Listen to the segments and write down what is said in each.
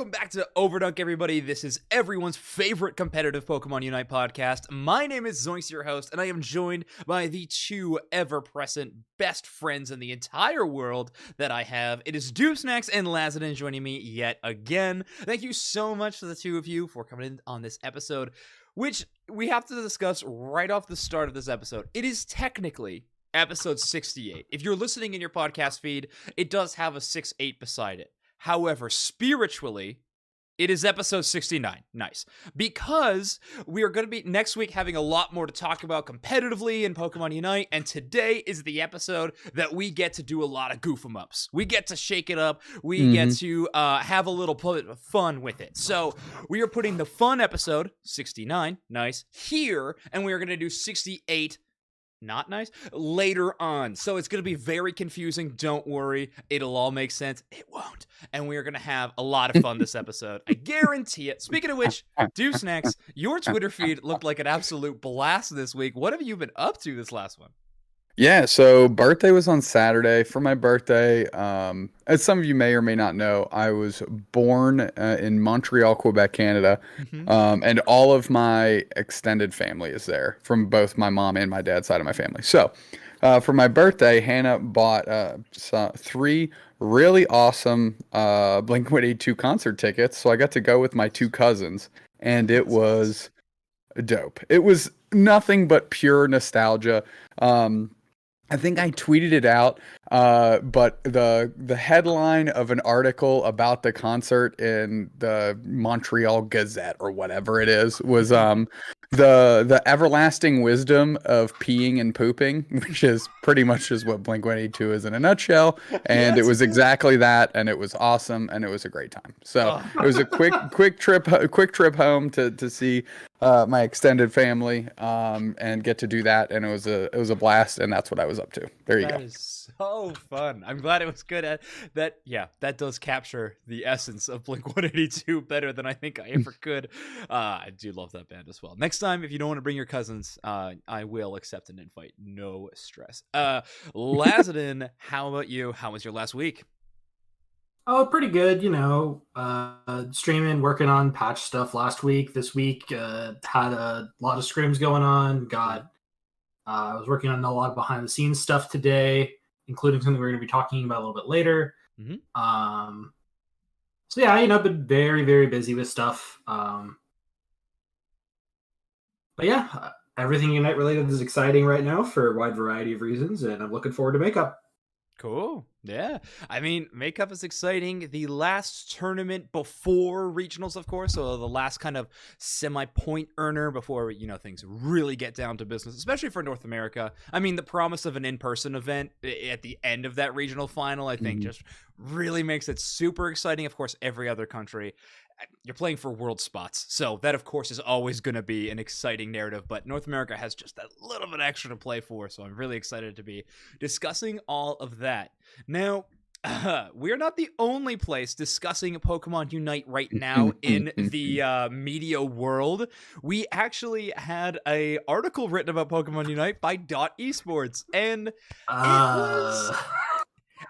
Welcome back to Overdunk, everybody. This is everyone's favorite competitive Pokemon Unite podcast. My name is Zoinks, your host, and I am joined by the two ever-present best friends in the entire world that I have. It is Snax and Lazadin joining me yet again. Thank you so much to the two of you for coming in on this episode, which we have to discuss right off the start of this episode. It is technically episode 68. If you're listening in your podcast feed, it does have a 6-8 beside it. However, spiritually, it is episode 69. Nice. Because we are going to be next week having a lot more to talk about competitively in Pokemon Unite, and today is the episode that we get to do a lot of goof-em-ups. We get to shake it up. We get to have a little fun with it. So we are putting the fun episode, 69, nice, here, and we are going to do 68 not nice later on, so it's going to be very confusing. Don't worry, it'll all make sense. It won't, and we are going to have a lot of fun this episode. I guarantee it. Speaking of which, Snax, your Twitter feed looked like an absolute blast this week. What have you been up to this last one? Yeah, so birthday was on Saturday. For my birthday, as some of you may or may not know, I was born in Montreal, Quebec, Canada, and all of my extended family is there from both my mom and my dad's side of my family. So for my birthday, Hannah bought 3 really awesome Blink-182 concert tickets, so I got to go with my 2 cousins, and it was dope. It was nothing but pure nostalgia. I think I tweeted it out, but the headline of an article about the concert in the Montreal Gazette or whatever it is was the everlasting wisdom of peeing and pooping, which is pretty much just what Blink-182 is in a nutshell. And it was exactly that, and it was awesome, and it was a great time. So it was a quick trip home to see my extended family and get to do that, and it was a blast, and that's what I was up to. There you go. That is so fun. I'm glad it was good at that. Yeah, that does capture the essence of Blink-182 better than I think I ever could. I do love that band as well. Next time, if you don't want to bring your cousins, I will accept an invite. No stress. Lazadin, how about you? How was your last week? Oh, pretty good, streaming, working on patch stuff last week. This week, had a lot of scrims going on. I was working on a lot of behind the scenes stuff today, including something we're going to be talking about a little bit later. So yeah, I've been very, very busy with stuff. But yeah, everything Unite related is exciting right now for a wide variety of reasons, and I'm looking forward to Makeup. Cool. Yeah. I mean, Makeup is exciting. The last tournament before regionals, of course, so the last kind of semi-point earner before, things really get down to business, especially for North America. I mean, the promise of an in-person event at the end of that regional final, I think, just really makes it super exciting. Of course, every other country, you're playing for world spots, so that of course is always going to be an exciting narrative, but North America has just that little bit extra to play for, so I'm really excited to be discussing all of that. Now, we're not the only place discussing Pokemon Unite right now in the media world. We actually had an article written about Pokemon Unite by Esports, and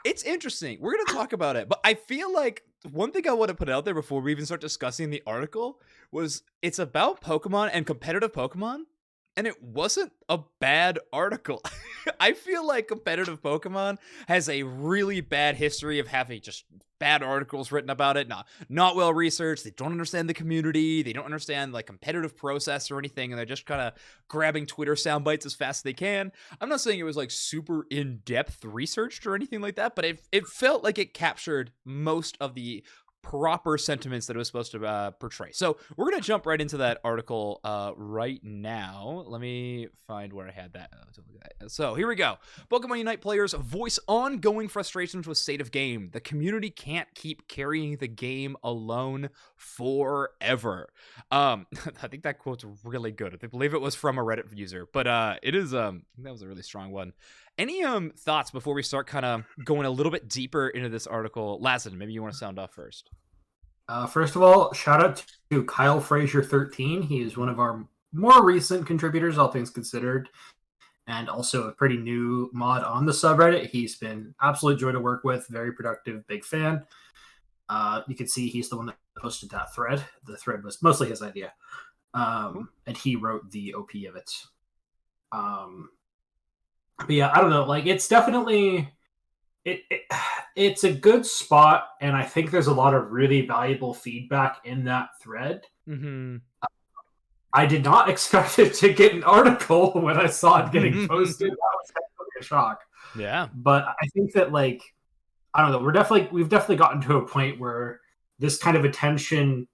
it's interesting. We're going to talk about it, but I feel like one thing I want to put out there before we even start discussing the article was it's about Pokemon and competitive Pokemon, and it wasn't a bad article. I feel like competitive Pokemon has a really bad history of having just bad articles written about it, not well researched. They don't understand the community. They don't understand like competitive process or anything, and they're just kind of grabbing Twitter sound bites as fast as they can. I'm not saying it was like super in-depth researched or anything like that, but it felt like it captured most of the proper sentiments that it was supposed to portray. So we're going to jump right into that article right now. Let me find where I had that. So here we go. Pokemon Unite players voice ongoing frustrations with state of game. The community can't keep carrying the game alone forever. I think that quote's really good. I believe it was from a Reddit user, but it is that was a really strong one. Any thoughts before we start kind of going a little bit deeper into this article? Lazadin, maybe you want to sound off first. First of all, shout out to Kyle Frazier 13. He is one of our more recent contributors, all things considered, and also a pretty new mod on the subreddit. He's been absolute joy to work with, very productive, big fan. You can see he's the one that posted that thread. The thread was mostly his idea, Cool. and he wrote the OP of it. But yeah, I don't know. Like, it's definitely it's a good spot, and I think there's a lot of really valuable feedback in that thread. Mm-hmm. I did not expect it to get an article when I saw it getting posted. That was definitely a shock. Yeah. But I think that, like, I don't know, we've definitely gotten to a point where this kind of attention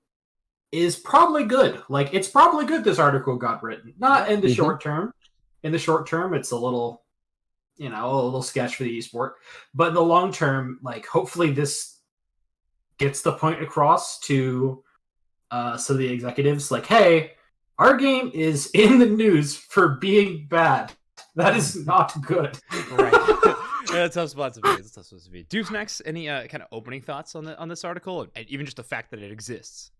is probably good. Like, it's probably good this article got written. Not in the short term. In the short term, it's a little sketch for the esport. But in the long term, like, hopefully this gets the point across to some of the executives, like, hey, our game is in the news for being bad. That is not good. Right. Yeah, that's tough spot to be. It's tough spot to be. Do Snax, any kind of opening thoughts on this article, and even just the fact that it exists?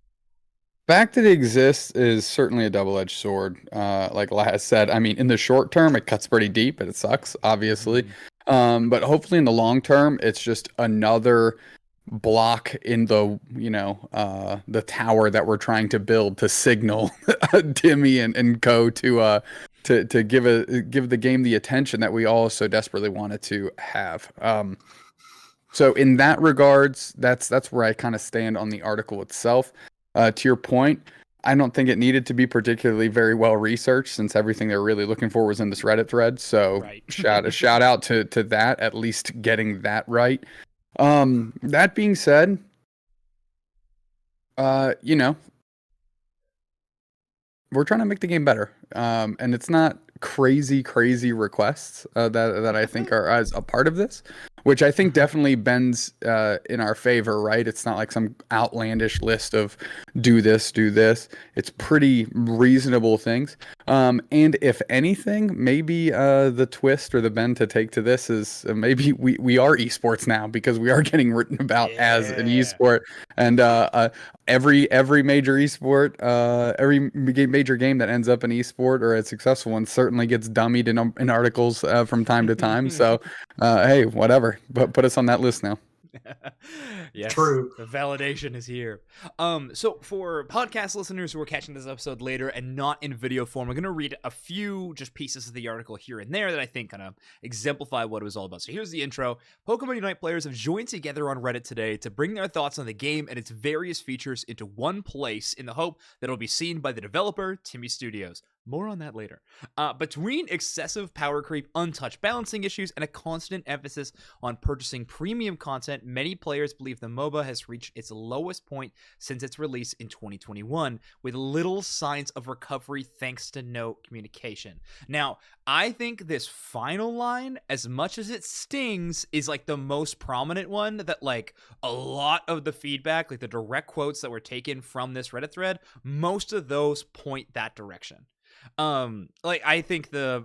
Fact that it exists is certainly a double-edged sword. Like Laz said, I mean, in the short term, it cuts pretty deep and it sucks, obviously. But hopefully in the long term, it's just another block in the the tower that we're trying to build to signal Timmy and co to give the game the attention that we all so desperately wanted to have. So in that regards, that's where I kind of stand on the article itself. To your point, I don't think it needed to be particularly very well researched, since everything they're really looking for was in this Reddit thread. So Right. shout out to that, at least getting that right. That being said, we're trying to make the game better. And it's not crazy requests that I think are as a part of this, which I think definitely bends in our favor, right? It's not like some outlandish list of do this. It's pretty reasonable things. And if anything, maybe the twist or the bend to take to this is maybe we are esports now, because we are getting written about as an esport. And every major esport, every major game that ends up an esport or a successful one certainly gets dummied in articles from time to time. So hey, whatever, but put us on that list now. Yes, True. the validation is here. So for podcast listeners who are catching this episode later and not in video form, I'm going to read a few just pieces of the article here and there that I think kind of exemplify what it was all about. So here's the intro. Pokemon Unite players have joined together on Reddit today to bring their thoughts on the game and its various features into one place in the hope that it'll be seen by the developer, Timmy Studios. More on that later. Between excessive power creep, untouched balancing issues, and a constant emphasis on purchasing premium content, many players believe the MOBA has reached its lowest point since its release in 2021, with little signs of recovery thanks to no communication. Now, I think this final line, as much as it stings, is like the most prominent one, that like a lot of the feedback, like the direct quotes that were taken from this Reddit thread, most of those point that direction. Like, I think the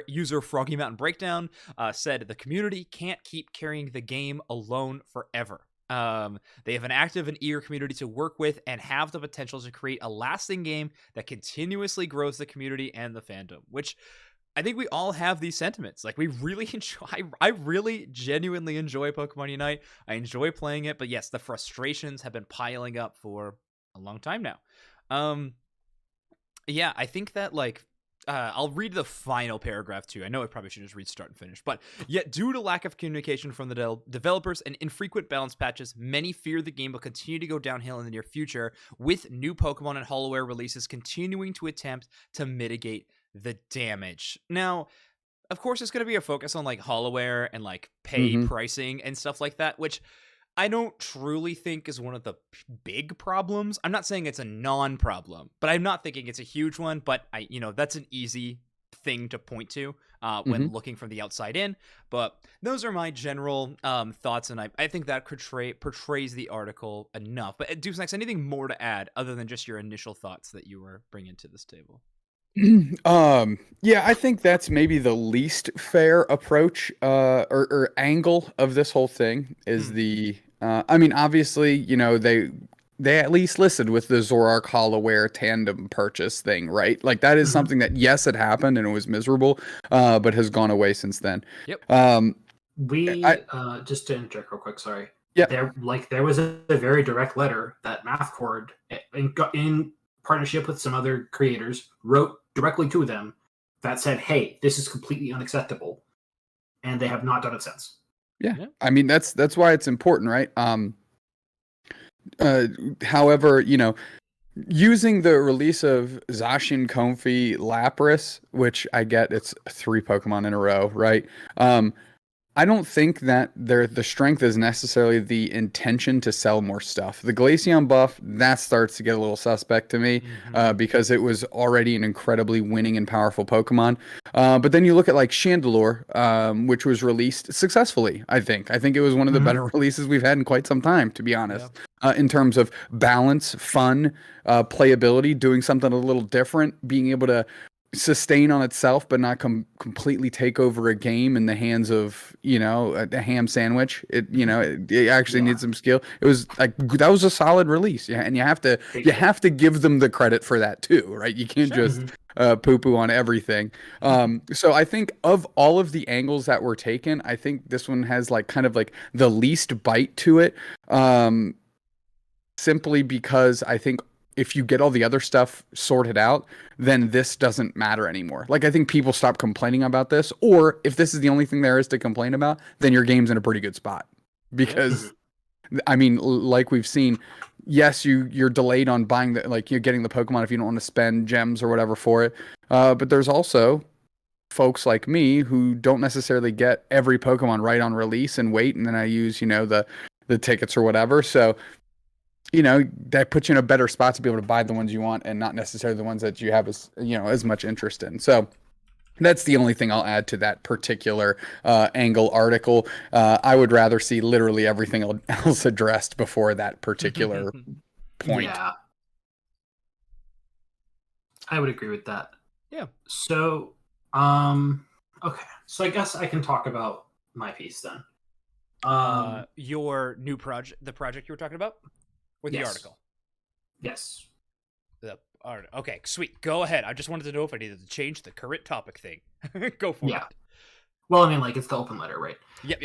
user Froggy Mountain Breakdown said the community can't keep carrying the game alone forever. They have an active and eager community to work with and have the potential to create a lasting game that continuously grows the community and the fandom, which I think we all have these sentiments. Like, we really enjoy, I really genuinely enjoy Pokemon Unite. I enjoy playing it, but yes, the frustrations have been piling up for a long time now. Yeah, I think that, like, I'll read the final paragraph too. I know I probably should just read start and finish, but yet due to lack of communication from the developers and infrequent balance patches, many fear the game will continue to go downhill in the near future, with new Pokemon and HoloWare releases continuing to attempt to mitigate the damage. Now, of course, it's going to be a focus on like HoloWare and like pay pricing and stuff like that, which I don't truly think is one of the big problems. I'm not saying it's a non-problem, but I'm not thinking it's a huge one. But that's an easy thing to point to when looking from the outside in. But those are my general thoughts, and I think that portrays the article enough. But Snax, anything more to add other than just your initial thoughts that you were bringing to this table? Yeah, I think that's maybe the least fair approach or angle of this whole thing is I mean, obviously, they at least listed with the Zoroark HoloWare tandem purchase thing, right? Like, that is something that, yes, it happened and it was miserable, but has gone away since then. Yep. We just to interject real quick, sorry. Yeah. There was a very direct letter that MathCord, in partnership with some other creators, wrote directly to them that said, "Hey, this is completely unacceptable," and they have not done it since. Yeah. I mean, that's why it's important, right? However, using the release of Zacian, Comfey, Lapras, which I get it's 3 Pokemon in a row, right? I don't think that the strength is necessarily the intention to sell more stuff. The Glaceon buff, that starts to get a little suspect to me, because it was already an incredibly winning and powerful Pokemon. But then you look at like Chandelure, which was released successfully, I think. I think it was one of the better releases we've had in quite some time, to be honest. In terms of balance, fun, playability, doing something a little different, being able to sustain on itself but not completely take over a game in the hands of a ham sandwich. It actually needs some skill. It was like that was a solid release. And you have to give them the credit for that too, right? You can't just poo-poo on everything. So I think of all of the angles that were taken, I think this one has like kind of like the least bite to it, simply because I think if you get all the other stuff sorted out, then this doesn't matter anymore. Like, I think people stop complaining about this, or if this is the only thing there is to complain about, then your game's in a pretty good spot. Because, I mean, like we've seen, yes, you're delayed on buying you're getting the Pokemon if you don't want to spend gems or whatever for it. But there's also folks like me who don't necessarily get every Pokemon right on release and wait, and then I use, the tickets or whatever. So, that puts you in a better spot to be able to buy the ones you want and not necessarily the ones that you have as much interest in. So that's the only thing I'll add to that particular angle article. I would rather see literally everything else addressed before that particular point. Yeah. I would agree with that. Yeah. So, okay. So I guess I can talk about my piece then. Your new project, the project you were talking about? With the article. Yes. Okay, sweet. Go ahead. I just wanted to know if I needed to change the current topic thing. Go for it. Well, I mean, like, it's the open letter, right? Yep.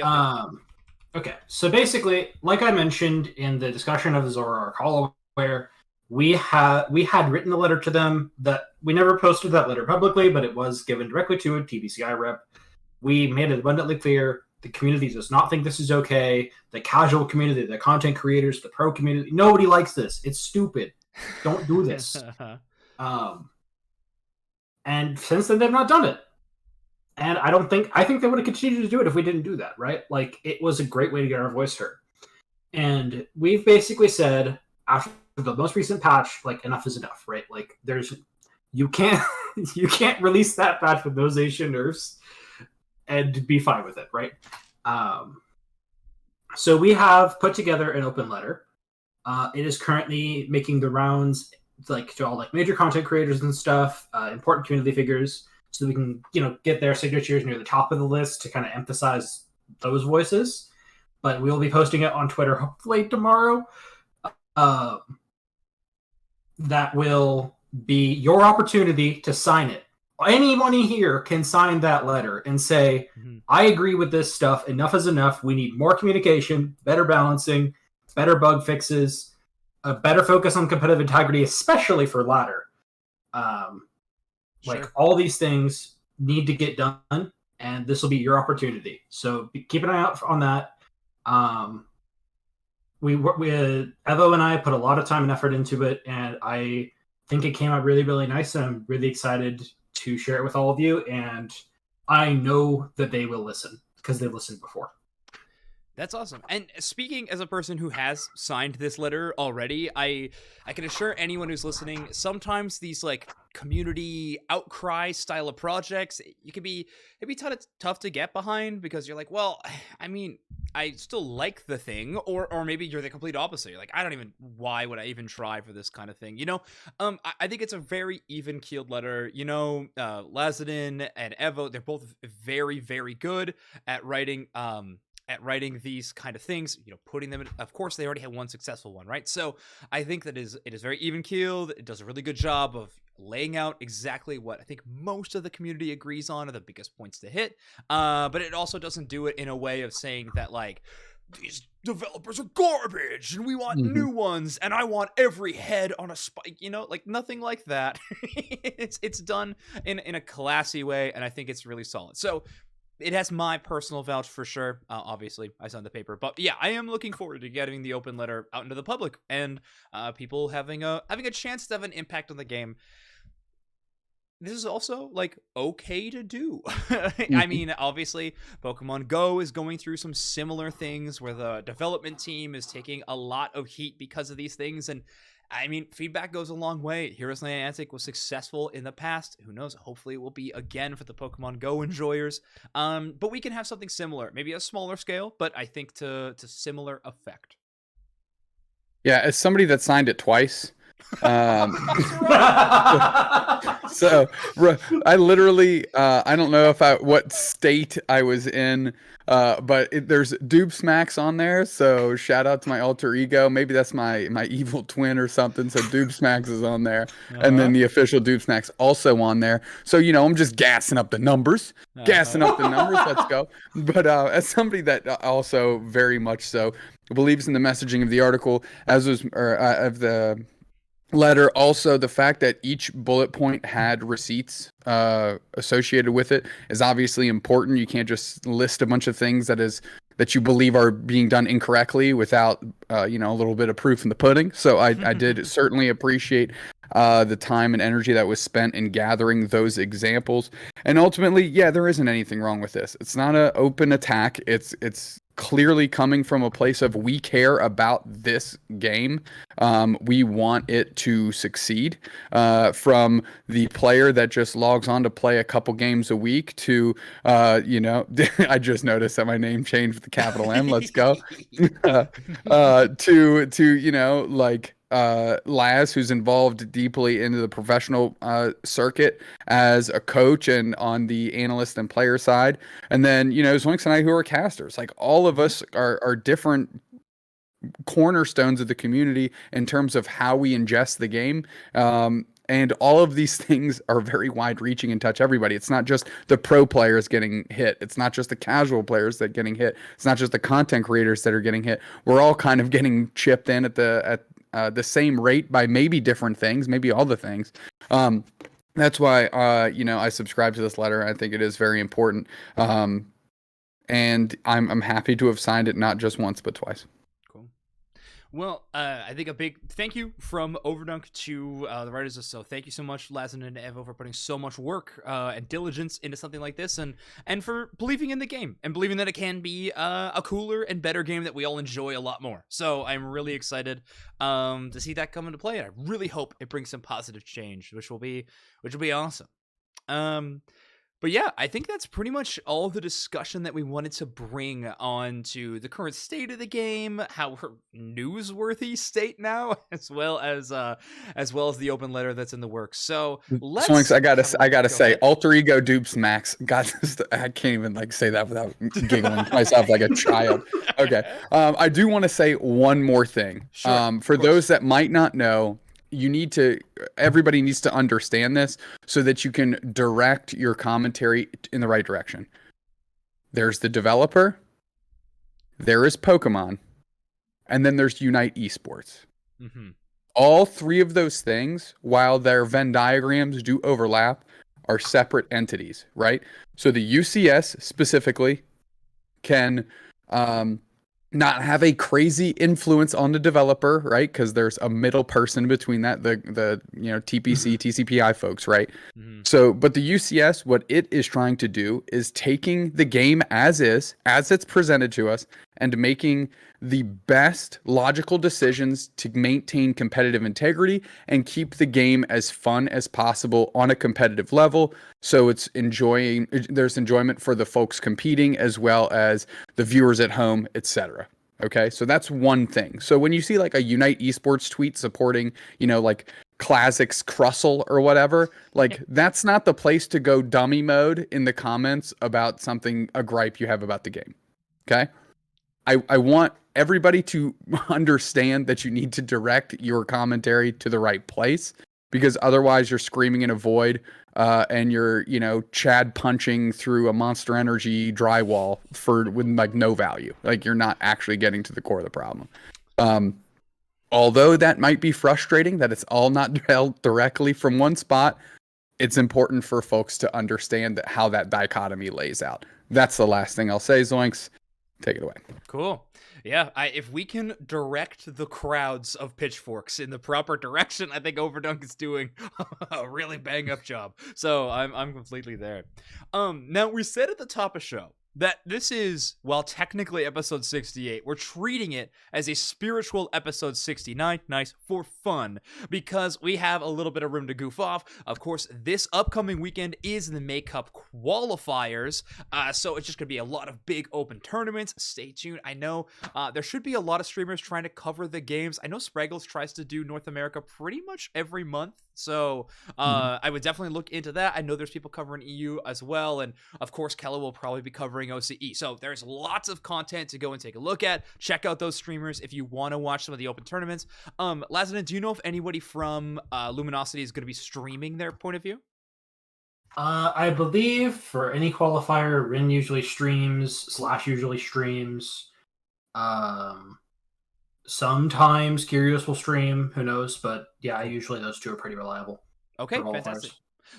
Okay, so basically, like I mentioned in the discussion of the Zoroark Hollow, where we had written a letter to them that we never posted that letter publicly, but it was given directly to a TBCI rep. We made it abundantly clear the community does not think this is okay. The casual community, the content creators, the pro community, nobody likes this. It's stupid. Don't do this. And since then, they've not done it. And I think they would have continued to do it if we didn't do that, right? Like, it was a great way to get our voice heard. And we've basically said, after the most recent patch, like, enough is enough, right? Like, you can't release that patch with those Asian nerfs and be fine with it, right? So we have put together an open letter. It is currently making the rounds, like, to all like major content creators and stuff, important community figures, so we can get their signatures near the top of the list to kind of emphasize those voices. But we will be posting it on Twitter hopefully tomorrow. That will be your opportunity to sign it. Anyone here can sign that letter and say, I agree with this stuff. Enough is enough. We need more communication, better balancing, better bug fixes, a better focus on competitive integrity, especially for ladder. Like, all these things need to get done, and this will be your opportunity. So keep an eye out on that. Evo and I put a lot of time and effort into it, and I think it came out really, really nice, and I'm really excited to share it with all of you, and I know that they will listen because they've listened before. That's awesome. And speaking as a person who has signed this letter already, I can assure anyone who's listening, sometimes these like community outcry style of projects, it'd be tough to get behind, because you're like, well, I mean, I still like the thing, or maybe you're the complete opposite. You're like, why would I even try for this kind of thing? I think it's a very even-keeled letter. Lazadin and Evo, they're both very, very good at writing these kind of things, putting them in. Of course, they already had one successful one, right? So I think that it is very even-keeled. It does a really good job of laying out exactly what I think most of the community agrees on are the biggest points to hit. But it also doesn't do it in a way of saying that, like, these developers are garbage and we want Mhm. new ones and I want every head on a spike, like nothing like that. It's done in a classy way, and I think it's really solid. So it has my personal vouch for sure. Obviously, I signed the paper, but yeah, I am looking forward to getting the open letter out into the public and people having a chance to have an impact on the game. This is also like okay to do. I Mhm. mean, obviously, Pokemon Go is going through some similar things where the development team is taking a lot of heat because of these things. And I mean, feedback goes a long way. Heroes Niantic was successful in the past. Who knows? Hopefully, it will be again for the Pokemon Go enjoyers. But we can have something similar, maybe a smaller scale, but I think to similar effect. Yeah, as somebody that signed it twice, um, That's right. so I literally I don't know what state I was in, but there's Dubsmax on there. So shout out to my alter ego. Maybe that's my evil twin or something. So Dubsmax is on there, and then the official Dubsmax also on there. So I'm just gassing up the numbers, gassing up the numbers. Let's go. But as somebody that also very much so believes in the messaging of the article, as was of the letter, also the fact that each bullet point had receipts associated with it is obviously important. You can't just list a bunch of things that you believe are being done incorrectly without a little bit of proof in the pudding. So I did certainly appreciate the time and energy that was spent in gathering those examples. And ultimately, yeah, there isn't anything wrong with this. It's not an open attack. It's clearly coming from a place of we care about this game. We want it to succeed. From the player that just logs on to play a couple games a week to, I just noticed that my name changed with the capital M. Let's go. To like Laz, who's involved deeply into the professional circuit as a coach and on the analyst and player side, and then Zoinks and I, who are casters. Like all of us are different cornerstones of the community in terms of how we ingest the game. And all of these things are very wide reaching and touch everybody. It's not just the pro players getting hit. It's not just the casual players that are getting hit. It's not just the content creators that are getting hit. We're all kind of getting chipped in at the same rate by maybe different things, maybe all the things. That's why, I subscribe to this letter. I think it is very important. And I'm happy to have signed it not just once, but twice. Well, I think a big thank you from Overdunk to the writers. So thank you so much, Lazen and Evo, for putting so much work and diligence into something like this, and for believing in the game and believing that it can be a cooler and better game that we all enjoy a lot more. So I'm really excited to see that come into play, and I really hope it brings some positive change, which will be awesome. But yeah, I think that's pretty much all the discussion that we wanted to bring on to the current state of the game, how newsworthy state now, as well as the open letter that's in the works. So let's. Swinks, I gotta say, ahead. alter ego dupes max. God, I can't even say that without giggling to myself like a child. Okay, I do want to say one more thing. Sure, for those that might not know, everybody needs to understand this so that you can direct your commentary in the right direction. There's the developer, there is Pokemon, and then there's Unite Esports. Mm-hmm. All three of those things, while their Venn diagrams do overlap, are separate entities, right? So the UCS specifically can not have a crazy influence on the developer, right? Because there's a middle person between that, the TPC, TCPI folks, right? Mm-hmm. So, but the UCS, what it is trying to do is taking the game as it's presented to us, and making the best logical decisions to maintain competitive integrity and keep the game as fun as possible on a competitive level. So there's enjoyment for the folks competing as well as the viewers at home, etc. Okay, so that's one thing. So when you see like a Unite Esports tweet supporting, like Classics Crussell or whatever, like that's not the place to go dummy mode in the comments about a gripe you have about the game. Okay, I want everybody to understand that you need to direct your commentary to the right place. because otherwise you're screaming in a void, and you're, Chad punching through a Monster Energy drywall with like no value. Like, you're not actually getting to the core of the problem. Although that might be frustrating that it's all not held directly from one spot, it's important for folks to understand how that dichotomy lays out. That's the last thing I'll say, Zoinks. Take it away. Cool. Yeah, if we can direct the crowds of pitchforks in the proper direction, I think Overdunk is doing a really bang up job. So I'm completely there. Now we said at the top of the show that this is, while technically episode 68, we're treating it as a spiritual episode 69, nice, for fun, because we have a little bit of room to goof off. Of course, this upcoming weekend is the May Cup qualifiers, so it's just going to be a lot of big open tournaments. Stay tuned. I know there should be a lot of streamers trying to cover the games. I know Spraggles tries to do North America pretty much every month, so I would definitely look into that. I know there's people covering EU as well, and of course, Kella will probably be covering OCE. So there's lots of content to go and take a look at. Check out those streamers if you want to watch some of the open tournaments. Lazanin, do you know if anybody from Luminosity is going to be streaming their point of view? I believe for any qualifier, Rin usually streams, Slash usually streams. Sometimes Curious will stream, who knows, but yeah, usually those two are pretty reliable. Okay, fantastic.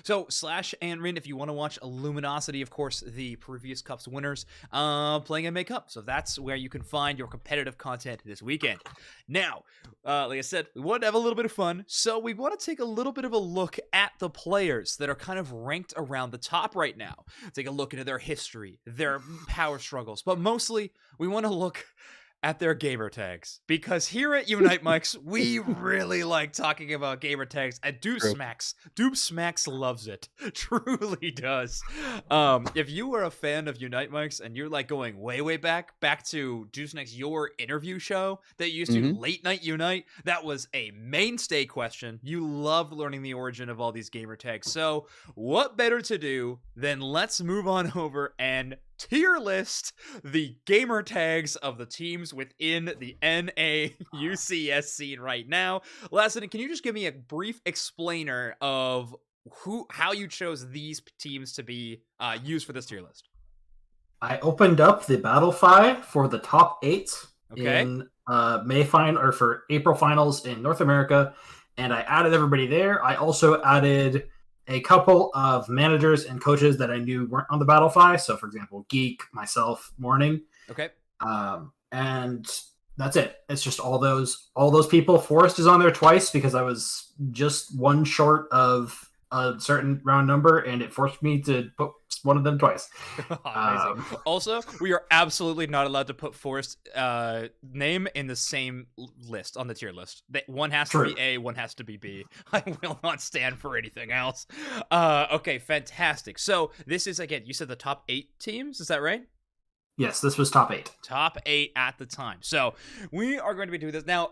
So Slash and Rin, if you want to watch Luminosity, of course, the previous Cups winners, playing in May Cup. So that's where you can find your competitive content this weekend. Now, like I said, we want to have a little bit of fun, so we want to take a little bit of a look at the players that are kind of ranked around the top right now. Take a look into their history, their power struggles, but mostly we want to look at their gamer tags, because here at Unite Mics, we really like talking about gamer tags, and Smacks loves it. Truly does. If you were a fan of Unite Mics and you're like going way back to Smacks, your interview show that you used to Late Night Unite, that was a mainstay question. You love learning the origin of all these gamer tags. So what better to do than let's move on over and tier list the gamer tags of the teams within the NAUCS scene right now. Lassen, can you just give me a brief explainer of how you chose these teams to be used for this tier list? I opened up the Battlefy for the top 8 in for April finals in North America, and I added everybody there. I also added a couple of managers and coaches that I knew weren't on the Battlefy. So, for example, Geek, myself, Morning. Okay. And that's it. It's just all those people. Forrest is on there twice because I was just one short of a certain round number, and it forced me to put one of them twice. Also, we are absolutely not allowed to put Forrest's name in the same list on the tier list. One has to be A, one has to be B. I will not stand for anything else. Okay, fantastic. So this is, again, you said the top 8 teams, is that right? Yes, this was top 8. Top 8 at the time. So we are going to be doing this. Now,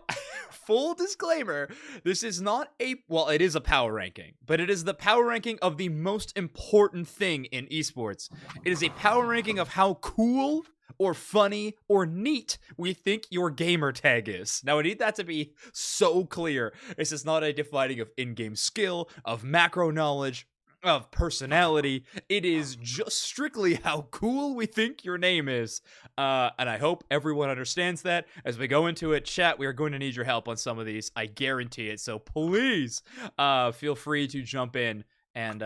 full disclaimer, this is not it is a power ranking, but it is the power ranking of the most important thing in esports. It is a power ranking of how cool or funny or neat we think your gamer tag is. Now, I need that to be so clear. This is not a defining of in-game skill, of macro knowledge, of personality. It is just strictly how cool we think your name is, and I hope everyone understands that. As we go into it, chat, we are going to need your help on some of these, I guarantee it, so please feel free to jump in and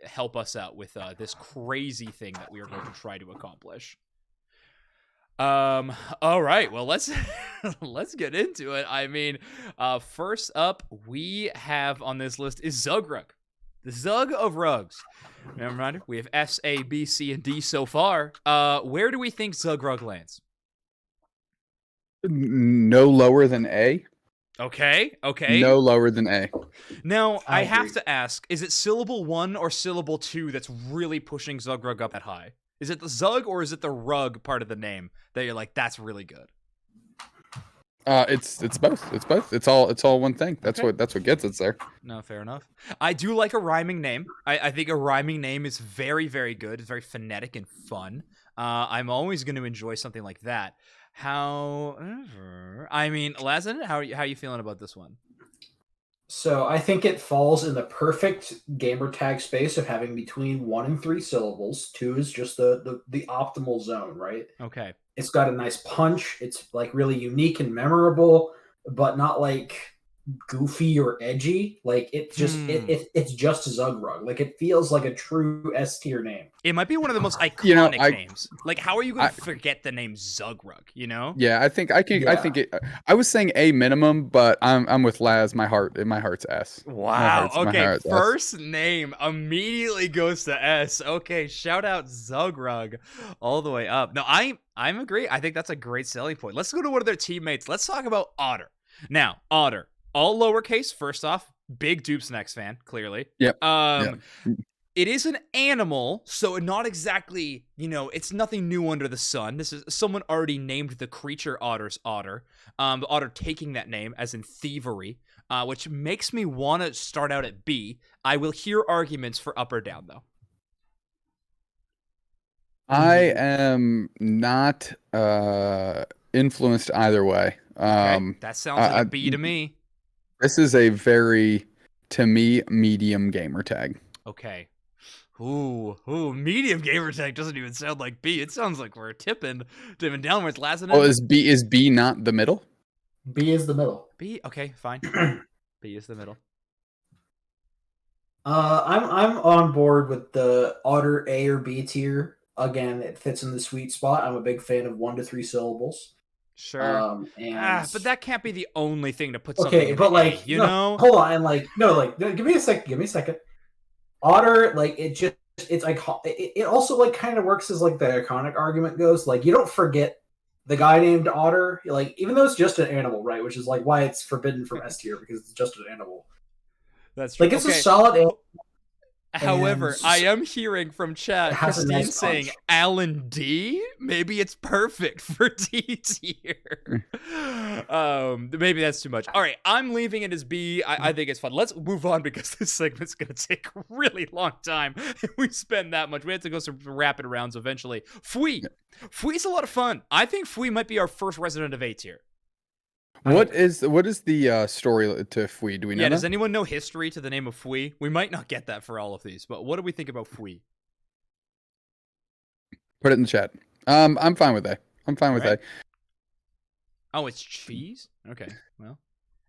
help us out with this crazy thing that we are going to try to accomplish. All right, well, let's get into it. I mean, first up we have on this list is Zugrug. The Zug of Rugs. Reminder, we have S, A, B, C, and D so far. Where do we think Zugrug lands? No lower than A. Okay. No lower than A. Now, I have to ask, is it syllable 1 or syllable 2 that's really pushing Zugrug up that high? Is it the Zug or is it the rug part of the name that you're like, that's really good? It's both. It's both. It's all one thing. That's what gets us there. No, fair enough. I do like a rhyming name. I think a rhyming name is very, very good. It's very phonetic and fun. I'm always going to enjoy something like that. However, I mean, Lazen, how are you feeling about this one? So I think it falls in the perfect gamer tag space of having between 1 and 3 syllables. 2 is just the optimal zone, right? Okay. It's got a nice punch. It's like really unique and memorable, but not like goofy or edgy. Like it just it's just Zugrug. Like it feels like a true S tier name. It might be one of the most You know, iconic names. Like, how are you going to forget the name Zugrug? You know? Yeah, I think I can. I think it. I was saying A minimum, but I'm with Laz. My heart's S. Wow. My Okay. heart's S. First name immediately goes to S. Okay. Shout out Zugrug all the way up. No, I'm agree. I think that's a great selling point. Let's go to one of their teammates. Let's talk about Otter. Now, Otter, all lowercase. First off, big Dupe Snax fan, clearly. Yep. Yep. It is an animal, so not exactly, it's nothing new under the sun. This is someone already named the creature Otter's Otter. The otter taking that name as in thievery, which makes me want to start out at B. I will hear arguments for up or down, though. I am not influenced either way. Okay. That sounds like a B to me. This is a very, to me, medium gamer tag. Okay. Ooh, medium gamer tag doesn't even sound like B. It sounds like we're tipping downwards. Last Oh, is B not the middle? B is the middle. B, okay, fine. B is the middle. I'm on board with the Otter A or B tier. Again, it fits in the sweet spot. I'm a big fan of 1 to 3 syllables. Sure. But that can't be the only thing to put something in. Okay, but like, you know? Hold on, and like, no, like, give me a second. Otter, like, it's like, it also like kind of works as like the iconic argument goes. Like, you don't forget the guy named Otter, like, even though it's just an animal, right? Which is like why it's forbidden from S tier, because it's just an animal. That's true. Like, it's a solid animal. However, I am hearing from chat Christine saying Alan D. Maybe it's perfect for D tier. Maybe that's too much. All right, I'm leaving it as B. I think it's fun. Let's move on because this segment's gonna take a really long time. If we spend that much, we have to go some rapid rounds eventually. Fui. Fui's a lot of fun. I think Fui might be our first resident of A tier. What is the story to Fui? Do we know? Yeah, does anyone know history to the name of Fui? We might not get that for all of these, but what do we think about Fui? Put it in the chat. I'm fine with that. I'm fine with that. Oh, it's cheese? Okay, well.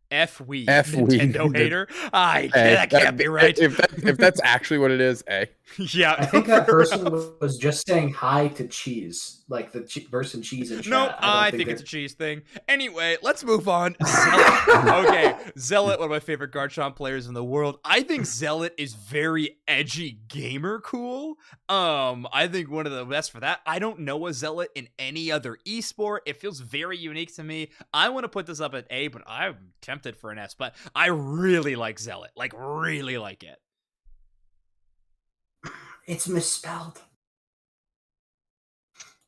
F-Wii. F-Wii. Nintendo hater? That can't be right. If that's actually what it is, A. Yeah. I think that person was just saying hi to cheese. Like the person cheese in chat. No, I think it's a cheese thing. Anyway, let's move on. Zealot. Okay, Zealot, one of my favorite Garchomp players in the world. I think Zealot is very edgy gamer cool. I think one of the best for that. I don't know a Zealot in any other esport. It feels very unique to me. I want to put this up at A, but I'm tempted for an S. But I really like Zealot. Like, really like it. It's misspelled.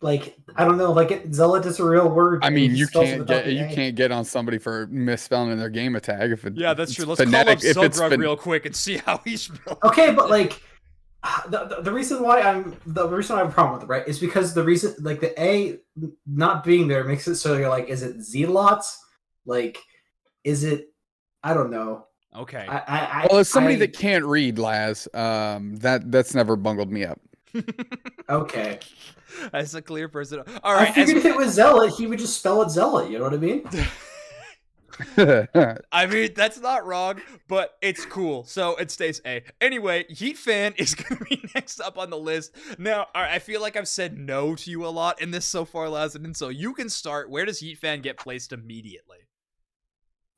Like, I don't know, like Zealot is a real word. I mean, you can't get on somebody for misspelling their gamer tag if it. Yeah, that's true. Let's call up Zugrug real quick and see how he spells. Okay, but like the reason why I have a problem with it, right, is because the reason, like, the A not being there makes it so you're like, is it Zealots? Like, is it? I don't know. Okay. Well, as somebody that can't read, Laz, that's never bungled me up. Okay. As a clear person. All right. I figured if it was Zealot, he would just spell it Zealot. You know what I mean? I mean, that's not wrong, but it's cool. So it stays A. Anyway, Yeet Fan is going to be next up on the list. Now, all right, I feel like I've said no to you a lot in this so far, Laz, and so you can start. Where does Yeet Fan get placed immediately?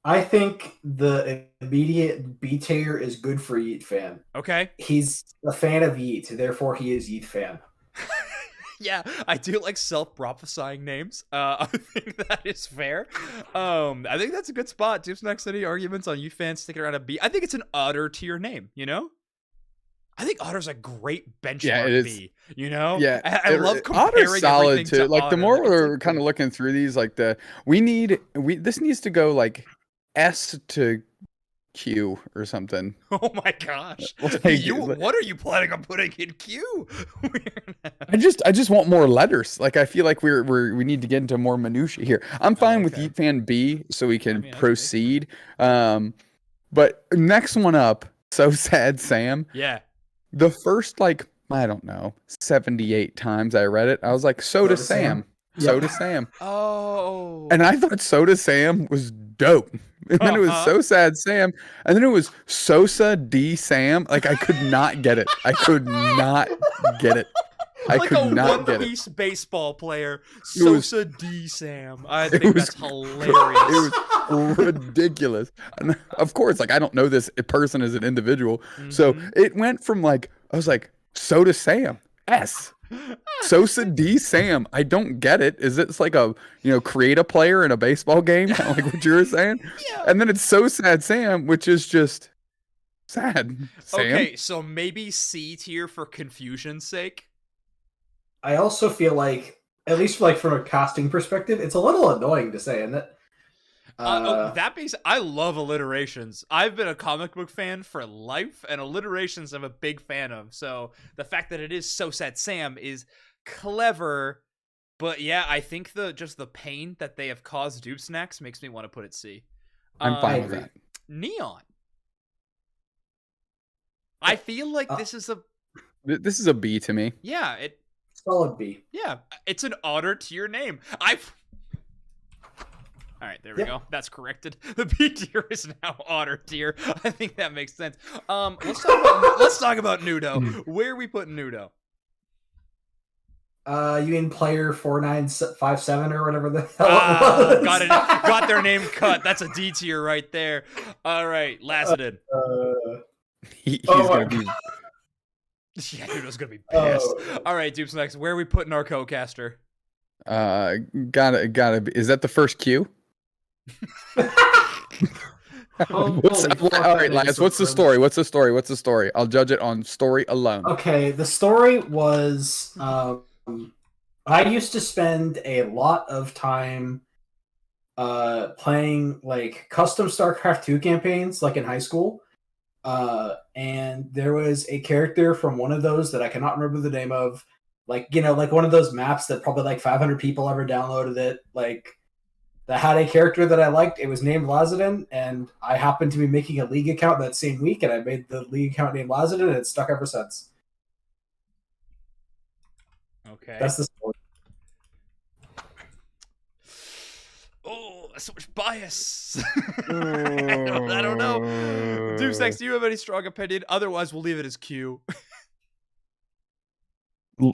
I think the immediate B tier is good for Yeet Fan. Okay. He's a fan of Yeet, therefore he is Yeet Fan. Yeah, I do like self-prophesying names. I think that is fair. I think that's a good spot. Dupe's next. Any arguments on Yeet Fan sticking around a B? I think it's an Otter tier name, you know? I think Otter's a great benchmark B, you know? Yeah. I love comparing Otter's solid too. To like Otter. the more we're kind of looking through these, like this needs to go like S to Q or something. Oh my gosh! Like, what are you planning on putting in Q? I just want more letters. Like, I feel like we need to get into more minutia here. I'm fine with Yeet Fan B, so we can proceed. But next one up, So Sad Sam. Yeah. The first, like, I don't know, 78 times I read it, I was like, Soda Sam. Soda Sam. Oh. And I thought Soda Sam was dope. And then it was So Sad Sam. And then it was Sosa D Sam. Like, I could not get it. I could not get it. I like could not a get it. one-piece baseball player, Sosa D Sam. I think that's hilarious. It was ridiculous. And of course, like, I don't know this person as an individual. So it went from like, I was like, Soda Sam, S. Sosa D Sam. I don't get it. Is it like a, create a player in a baseball game? Kind of like what you were saying? Yeah. And then it's So Sad Sam, which is just sad. Sam. Okay, so maybe C tier for confusion's sake. I also feel like, at least like from a casting perspective, it's a little annoying to say, isn't it? That being said, I love alliterations. I've been a comic book fan for life, and alliterations I'm a big fan of. So the fact that it is So Sad Sam is clever. But yeah, I think just the pain that they have caused Dupe Snax makes me want to put it C. I'm fine with that. Neon. I feel like this is a B to me. Yeah, solid B. Yeah, it's an otter tier name. All right, there we go. That's corrected. The B tier is now otter tier. I think that makes sense. Let's talk about Nudo. Where are we putting Nudo? You mean player 4957 or whatever the hell it was? Got their name cut. That's a D tier right there. All right, Lazadin. He's gonna be. Yeah, Nudo's gonna be pissed. All right, Dupes next. Where are we putting our co-caster? Gotta be. Is that the first Q? All right, Lance. What's the story? What's the story? I'll judge it on story alone. Okay, the story was. I used to spend a lot of time playing like custom StarCraft 2 campaigns, like in high school. And there was a character from one of those that I cannot remember the name of, like one of those maps that probably like 500 people ever downloaded it, like that had a character that I liked. It was named Lazadin, and I happened to be making a league account that same week, and I made the league account named Lazadin, and it's stuck ever since. Okay. That's the story. Oh, so much bias. I don't know. Doomsex, do you have any strong opinion? Otherwise, we'll leave it as Q.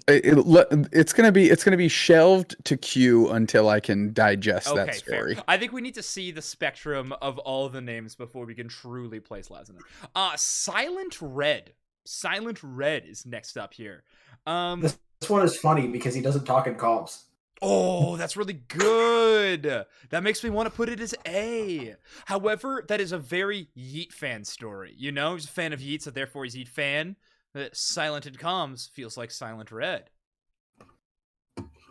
It's gonna be shelved to Q until I can digest that story. Fair. I think we need to see the spectrum of all the names before we can truly place Lazadin. Silent Red. Silent Red is next up here. This one is funny because he doesn't talk in comps. Oh, that's really good. That makes me want to put it as A. However, that is a very Yeet fan story. He's a fan of Yeet, so therefore he's Yeet fan. Silent in comms feels like Silent Red.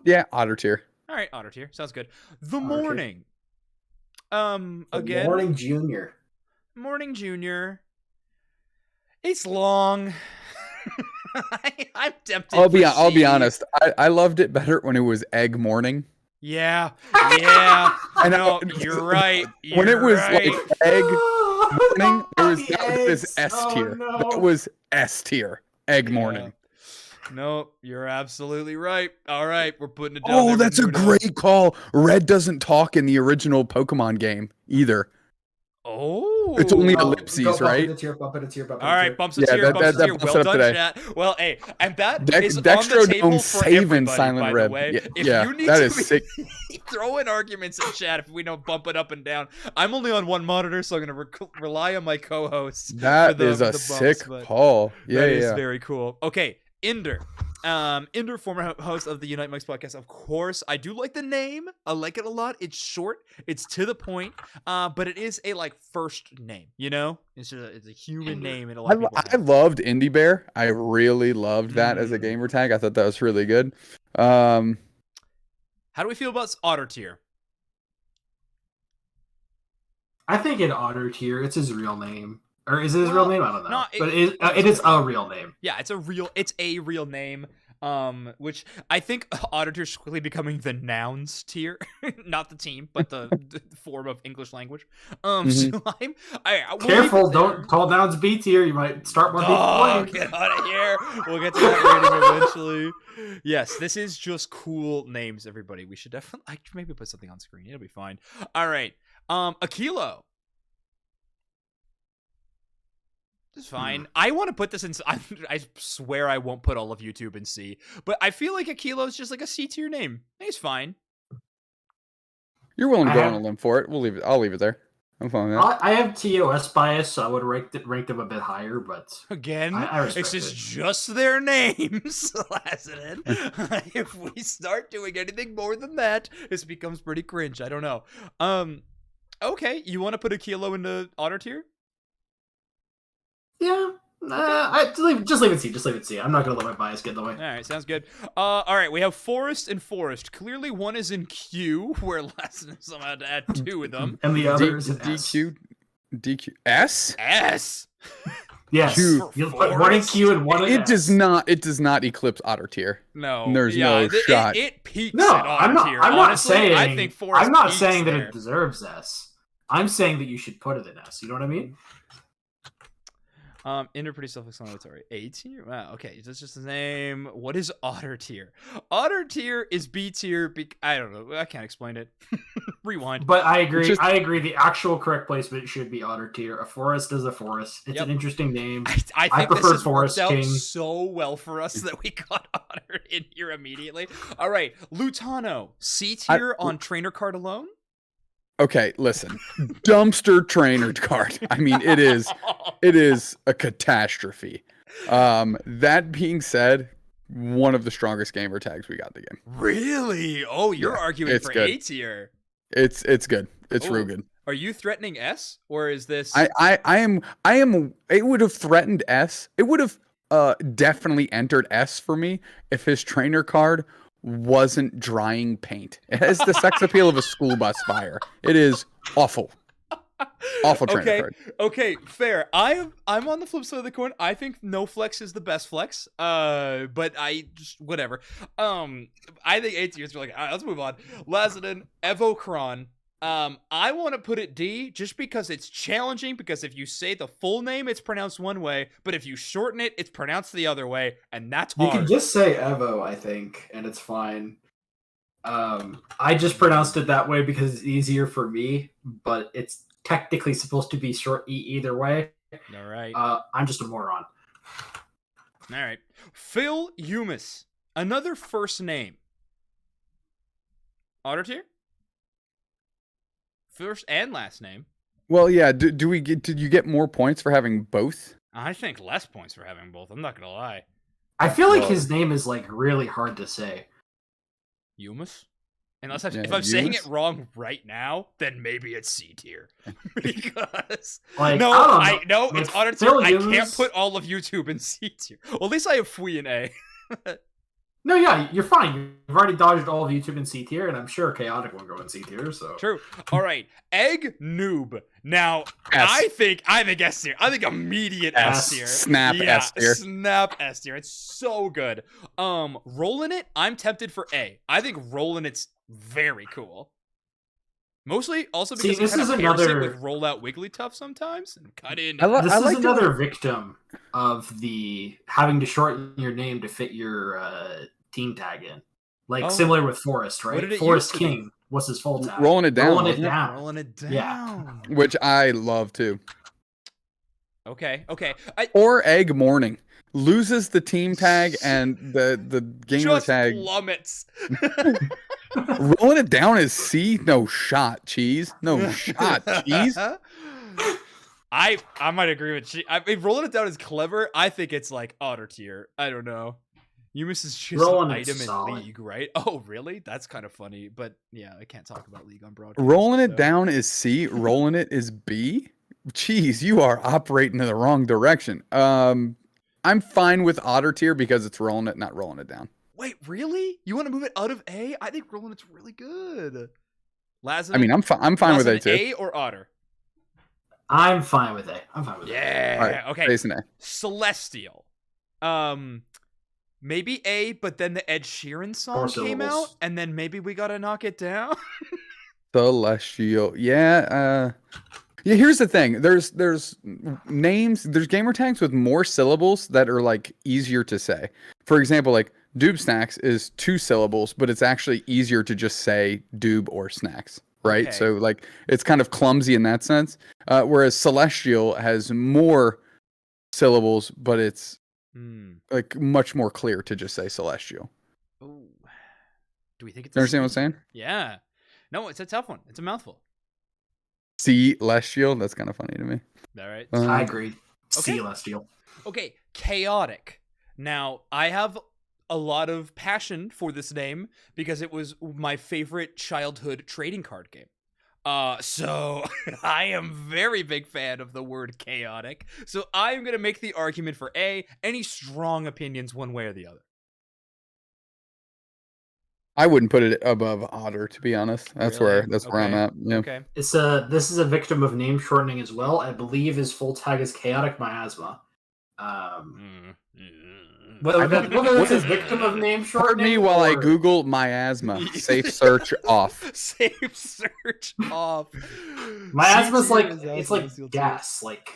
Yeah, otter tier. All right, otter tier. Sounds good. The Otter Morning. Again. Morning Junior. Morning Junior. It's long. I'm tempted. I'll be honest. I loved it better when it was Egg Morning. Yeah. I know. You're right. When it was like Egg Morning, that was S tier. No. That was S tier. Egg Morning. Nope, you're absolutely right. All right, we're putting it down. Oh, that's a great call. Red doesn't talk in the original Pokemon game either. Oh, it's only ellipses, right? Bump it a tier. All right, bumps a tier. Well done, chat. Well, hey, and that is on the table for everybody, Silent by the way. If you need that to is sick. Throw in arguments in chat if we don't bump it up and down. I'm only on one monitor, so I'm going to rely on my co-hosts. That is a sick call. Yeah, that is very cool. Okay, Inder. Inder, former host of the Unite Mics podcast, of course. I do like the name. I like it a lot. It's short. It's to the point. But it is a first name. It's a human name. And I loved Indie Bear. I really loved that as a gamer tag. I thought that was really good. How do we feel about Otter Tier? I think in Otter Tier, it's his real name. Or is it his real name? I don't know. No, but it is a real name. Yeah, it's a real name. Which I think Otter tier is quickly becoming the nouns tier, not the team, but the form of English language. So we'll Careful, don't call nouns B tier. You might start one B get out of here. We'll get to that rating eventually. Yes, this is just cool names, everybody. We should definitely maybe put something on screen. It'll be fine. All right. A kilo. It's fine. I want to put this in. I swear I won't put all of YouTube in C, but I feel like a kilo is just like a C tier name. It's fine. You're willing to go on a limb for it. We'll leave it. I'll leave it there. I'm fine with that. I have TOS bias, so I would rank them a bit higher, but again, I it's just their names. If we start doing anything more than that, this becomes pretty cringe. I don't know. Okay, you want to put a kilo into Otter tier? Yeah. Just leave it C. Just leave it C. I'm not gonna let my bias get in the way. All right, sounds good. All right, we have Forest and Forest. Clearly, one is in Q, where Lassen is allowed to add 2 of them, and the other is in DQ S. S. Yes, you'll put one in Q and one in S. It does not eclipse Otter tier. No, there's no shot. It peaks. No, at Otter tier. I'm not saying. I think Forest. I'm not saying that there. it deserves S. I'm saying that you should put it in S. You know what I mean? Ender pretty self-explanatory. A tier? Wow, okay. That's just the name. What is Otter tier? Otter tier is B tier. I don't know. I can't explain it. Rewind. But I agree. I agree. The actual correct placement should be Otter tier. A forest is a forest. It's an interesting name. I think prefer this Forest worked King. out so well for us that we got Otter in here immediately. All right, Lutano. C tier on trainer card alone? Okay, listen. Dumpster trainer card. I mean, it is a catastrophe. That being said, one of the strongest gamer tags we got in the game. Really? Oh, you're arguing for good. A tier. It's good. It's real good. Are you threatening S, or is this? I am. It would have threatened S. It would have definitely entered S for me if his trainer card wasn't drying paint. It has the sex appeal of a school bus fire. It is awful. Awful trainer card. Okay, fair. I'm on the flip side of the coin. I think no flex is the best flex. But I just whatever. I think A tier is really good. All right, let's move on. Lazanin, Evokron. I want to put it D just because it's challenging, because if you say the full name, it's pronounced one way, but if you shorten it, it's pronounced the other way, and that's hard. You can just say Evo, I think, and it's fine. I just pronounced it that way because it's easier for me, but it's technically supposed to be short E either way. All right. I'm just a moron. All right. Phil Umis. Another first name. Otter tier? First and last name. Well, yeah. Did you get more points for having both? I think less points for having both. I'm not gonna lie. I feel like his name is like really hard to say. Umus? Unless if I'm saying it wrong right now, then maybe it's C tier. Because like, no, it's Otter tier. I Umus... can't put all of YouTube in C tier. Well, at least I have Fui in A. No, yeah, you're fine. You've already dodged all of YouTube in C tier, and I'm sure Chaotic won't go in C tier. So true. All right, Egg Noob. Now, S. I think S tier. I think immediate S tier. Snap S tier. Snap S tier. It's so good. Rolling it. I'm tempted for A. I think rolling it's very cool. Mostly also because this kind is of another it with rollout Wigglytuff sometimes and cut in. This is another victim of the having to shorten your name to fit your team tag in, like similar with Forest, right? Forest King. What's his full tag? Rolling it down. Rolling it down. Yeah. Which I love too. Okay. Or Egg Morning. Loses the team tag and the gamer just tag plummets. Rolling it down is C. No shot, cheese. No shot, cheese. I might agree with I mean, rolling it down is clever. I think it's like Otter tier. I don't know. Umis is just an item in League, right? Oh, really? That's kind of funny. But yeah, I can't talk about League on broadcast. Rolling it down is C. Rolling it is B. Cheese, you are operating in the wrong direction. I'm fine with Otter tier because it's rolling it, not rolling it down. Wait, really? You want to move it out of A? I think rolling it's really good. Lazanin, I mean, I'm fine with A too. A or Otter? I'm fine with A. I'm fine with A. Yeah. Right, okay. Face an A. Celestial. Maybe A, but then the Ed Sheeran song came out, syllables. and then maybe we gotta knock it down. Celestial. Yeah. Yeah. Here's the thing. There's names. There's gamer tags with more syllables that are like easier to say. For example, like Doob Snacks is 2 syllables, but it's actually easier to just say Doob or Snacks. Right. Okay. So like it's kind of clumsy in that sense. Whereas Celestial has more syllables, but it's like much more clear to just say Celestial. Ooh. Do we think it's? You understand what I'm saying? Yeah. No, it's a tough one. It's a mouthful. Celestial. That's kind of funny to me. All right. I agree. Okay. Celestial. Okay, chaotic. Now, I have a lot of passion for this name because it was my favorite childhood trading card game. So I am very big fan of the word chaotic. So I'm going to make the argument for A. Any strong opinions one way or the other? I wouldn't put it above Otter, to be honest. That's Really? where I'm at. Yeah. Okay. This is a victim of name shortening as well. I believe his full tag is chaotic miasma. Whether that's his victim of name shortening. Pardon me while I Google miasma. Safe search off. Safe search off. Miasma's like it's like gas. Like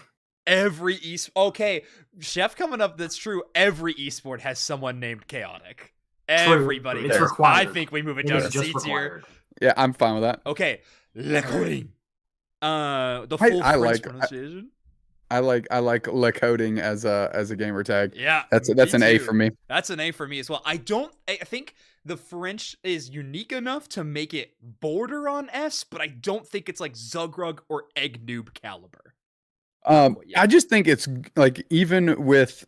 every okay, Chef coming up. That's true. Every esport has someone named chaotic. Everybody it's does. required. I think we move it down to C tier. Yeah, I'm fine with that. Okay, Lecoding. The full French pronunciation. I like Lecoding as a gamer tag. Yeah, that's an A for me. That's an A for me as well. I think the French is unique enough to make it border on S, but I don't think it's like Zugrug or Egg Noob caliber. I just think it's like even with.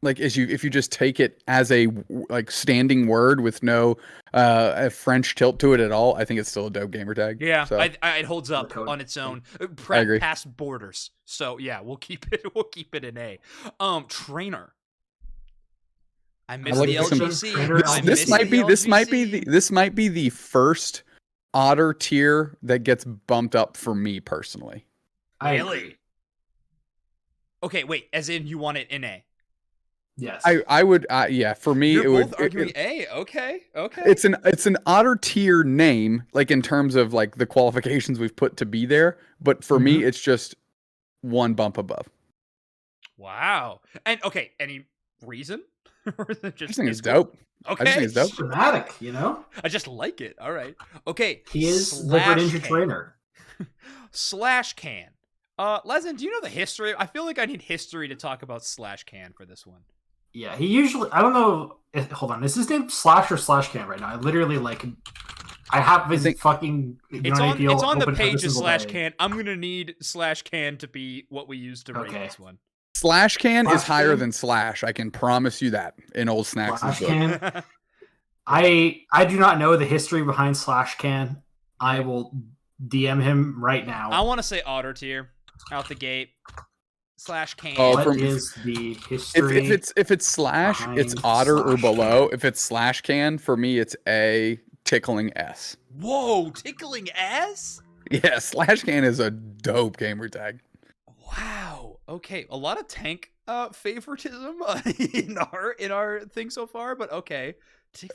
Like if you just take it as a like standing word with no a French tilt to it at all, I think it's still a dope gamer tag. Yeah, so. it holds up on its own. I agree. Past borders. So yeah, we'll keep it in A. Trainer. I miss the LGC. This might be the first Otter tier that gets bumped up for me personally. Really? Okay, wait. As in, you want it in A? Yes, I would. Yeah, for me, You're it both would. arguing A. Okay. It's an Otter tier name, like in terms of like the qualifications we've put to be there. But for me, it's just one bump above. Wow. And okay, any reason? Or is it just I just think it's dope. Okay. I just think it's dope. Dramatic, you know. I just like it. All right. Okay. He is the Ninja Trainer. Slash Can. Lezen, do you know the history? I feel like I need history to talk about Slash Can for this one. Yeah, he usually. I don't know. Hold on, is his name Slash or Slash Can right now? I literally like. I have his fucking. It's on the page of Slash Can. I'm gonna need Slash Can to be what we use to rate this one. Slash Can is higher than Slash. I can promise you that in old Snax. Slash Can. I do not know the history behind Slash Can. I will DM him right now. I want to say Otter tier out the gate. Slash Can. What is the history? If it's Slash, it's Otter or below. If it's Slash Can, for me, it's A, tickling S. Whoa, tickling S? Yeah, Slash Can is a dope gamer tag. Wow. Okay, a lot of tank favoritism in our thing so far, but okay.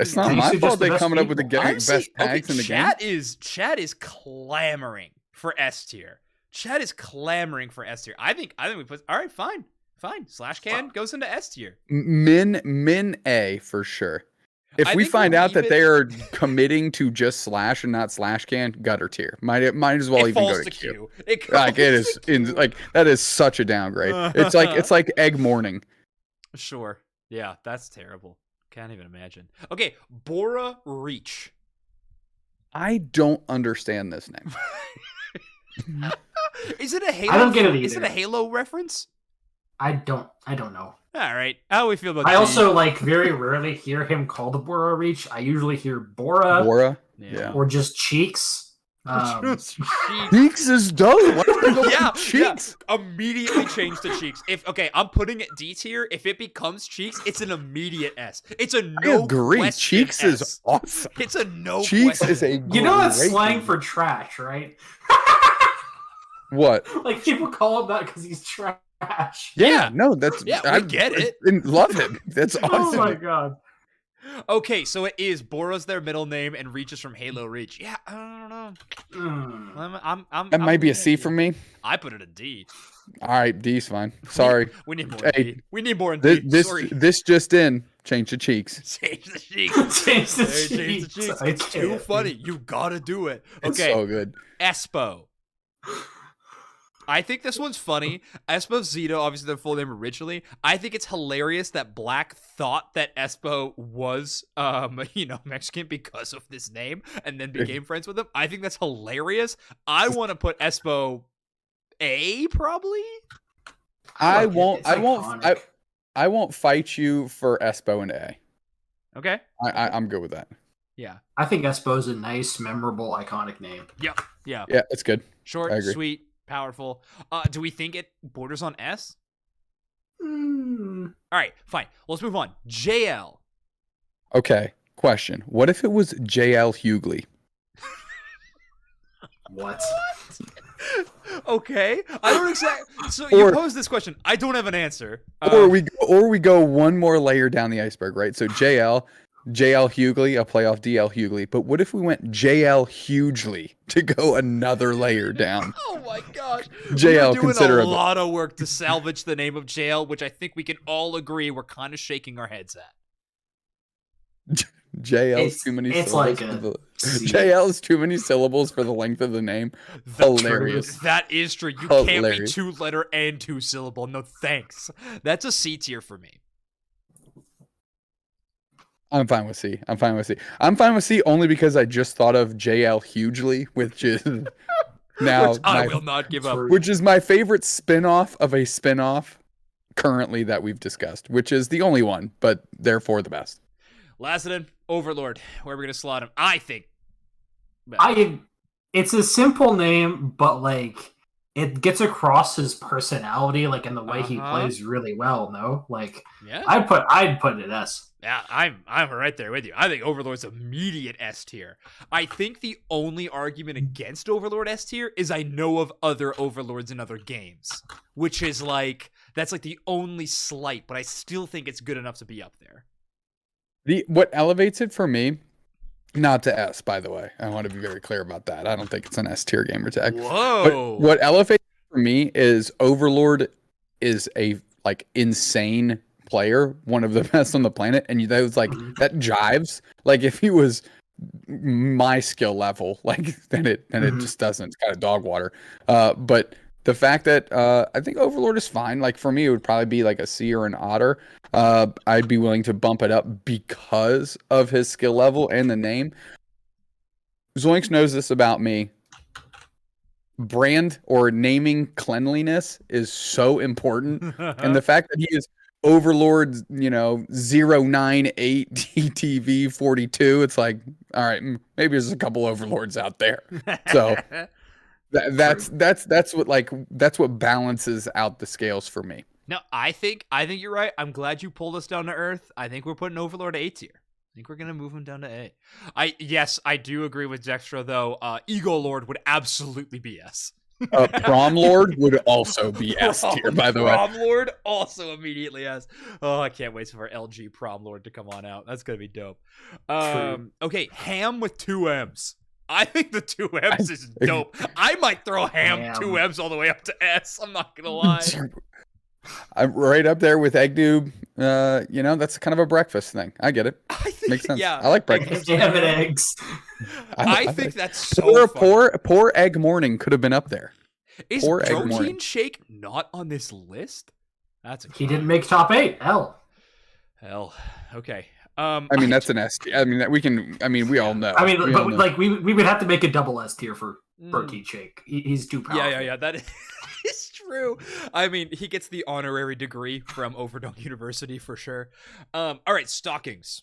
It's not my fault they're coming up with the best tags in the game. Chat is clamoring for S tier. Chat is clamoring for S tier. I think we put. All right, fine. Slash Can goes into S tier. Min A for sure. If we find out that they are committing to just Slash and not Slash Can, gutter tier. Might as well even go to Q. That is such a downgrade. It's like egg morning. Sure. Yeah, that's terrible. Can't even imagine. Okay, Bora Reach. I don't understand this name. Is it a Halo? I don't get it either. Is it a Halo reference? I don't know. All right. How do we feel about I also very rarely hear him called Bora Reach. I usually hear Bora. Yeah. Or just Cheeks. Cheeks is dope. Yeah. Cheeks. Yeah. Immediately change to Cheeks. I'm putting it D tier. If it becomes Cheeks, it's an immediate S. It's a no. I agree. Cheeks S. is awesome. It's a no. Cheeks question. is a. You know that's slang for trash, right? What? Like people call him that because he's trash. trash. Yeah, no, that's Yeah, we I get it. Love it. That's awesome. Oh my god. Okay, so it is Bora's their middle name and Reach is from Halo Reach. Yeah, I don't know. That might be a with C you. for me. I put it a D. All right, D's fine. Sorry. We need more Hey, D. We need more in D. Sorry. This just in. Change the cheeks. Change the cheeks. Change the Change the cheeks. cheeks. I It's too can't. funny. You gotta do it. It's Okay, so good. Espo. I think this one's funny. Esposito, obviously their full name originally. I think it's hilarious that Black thought that Espo was, Mexican because of this name, and then became friends with him. I think that's hilarious. I want to put Espo A, probably. I Look, won't. it's I won't. iconic. I won't fight you for Espo and A. Okay. I'm good with that. Yeah. I think Espo's a nice, memorable, iconic name. Yep. Yeah. Yeah, it's good. Short, I agree. sweet, powerful. Do we think it borders on S? Mm. All right, fine. Let's move on. JL. Okay. Question: what if it was JL Hughley? What? Okay. I don't exactly. So Or- you posed this question. I don't have an answer. Or we go one more layer down the iceberg, right? So JL Hughley, a playoff DL Hughley. But what if we went JL Hugely to go another layer down? Oh my gosh. JL We're doing a considerable. lot of work to salvage the name of JL, which I think we can all agree we're kind of shaking our heads at. JL's too many it's syllables. like a for the, C. JL's too many syllables for the length of the name. Hilarious. That is true. You can't be Hilarious. 2-letter and 2-syllable. No thanks. That's a C tier for me. I'm fine with C. I'm fine with C only because I just thought of JL Hugely, which is now Which I will not give up. which is my favorite spin-off of a spin-off currently that we've discussed, which is the only one, but therefore the best. Lassiter, Overlord. Where are we going to slot him? I think. It's a simple name, but like it gets across his personality, like in the way he plays really well. No, like Yeah. I'd put it S. Yeah, I'm right there with you. I think Overlord's immediate S tier. I think the only argument against Overlord S tier is I know of other Overlords in other games, which is like that's like the only slight, but I still think it's good enough to be up there. What elevates it for me, not to S, by the way. I want to be very clear about that. I don't think it's an S tier gamer tag. Whoa. But what elevates it for me is Overlord is a like insane player, one of the best on the planet, and that was like that jives. Like if he was my skill level, like then it just doesn't. It's kind of dog water. But the fact that I think Overlord is fine. Like for me, it would probably be like a C or an otter. I'd be willing to bump it up because of his skill level and the name. Zoinks knows this about me. Brand or naming cleanliness is so important, and the fact that he is Overlord, 098 DTV 42, it's like, all right, maybe there's a couple Overlords out there. So that's what balances out the scales for me. No, I think you're right. I'm glad you pulled us down to earth. I think we're putting Overlord A tier. I think we're gonna move him down to A. I do agree with Dextra though. Ego Lord would absolutely be S. Prom Lord would also be S tier, by the way. Prom Lord also immediately S. Oh, I can't wait for LG Prom Lord to come on out. That's gonna be dope. Okay, Ham with 2 M's. I think the 2 M's is dope. I might throw Ham 2 M's all the way up to S. I'm not gonna lie. I'm right up there with Egg Noob. That's kind of a breakfast thing. I get it. Makes sense. Yeah, I like breakfast. Ham and eggs. I think that's so poor egg morning could have been up there. Is poor egg Protein morning. Shake not on this list? He didn't make top 8. Hell. Okay. I mean, that's an S tier. I mean, we all know. I mean, We but all know. like we would have to make a double S tier for Protein Shake. He's too powerful. Yeah. That is true. I mean, he gets the honorary degree from Overdunk University for sure. All right, Stockings.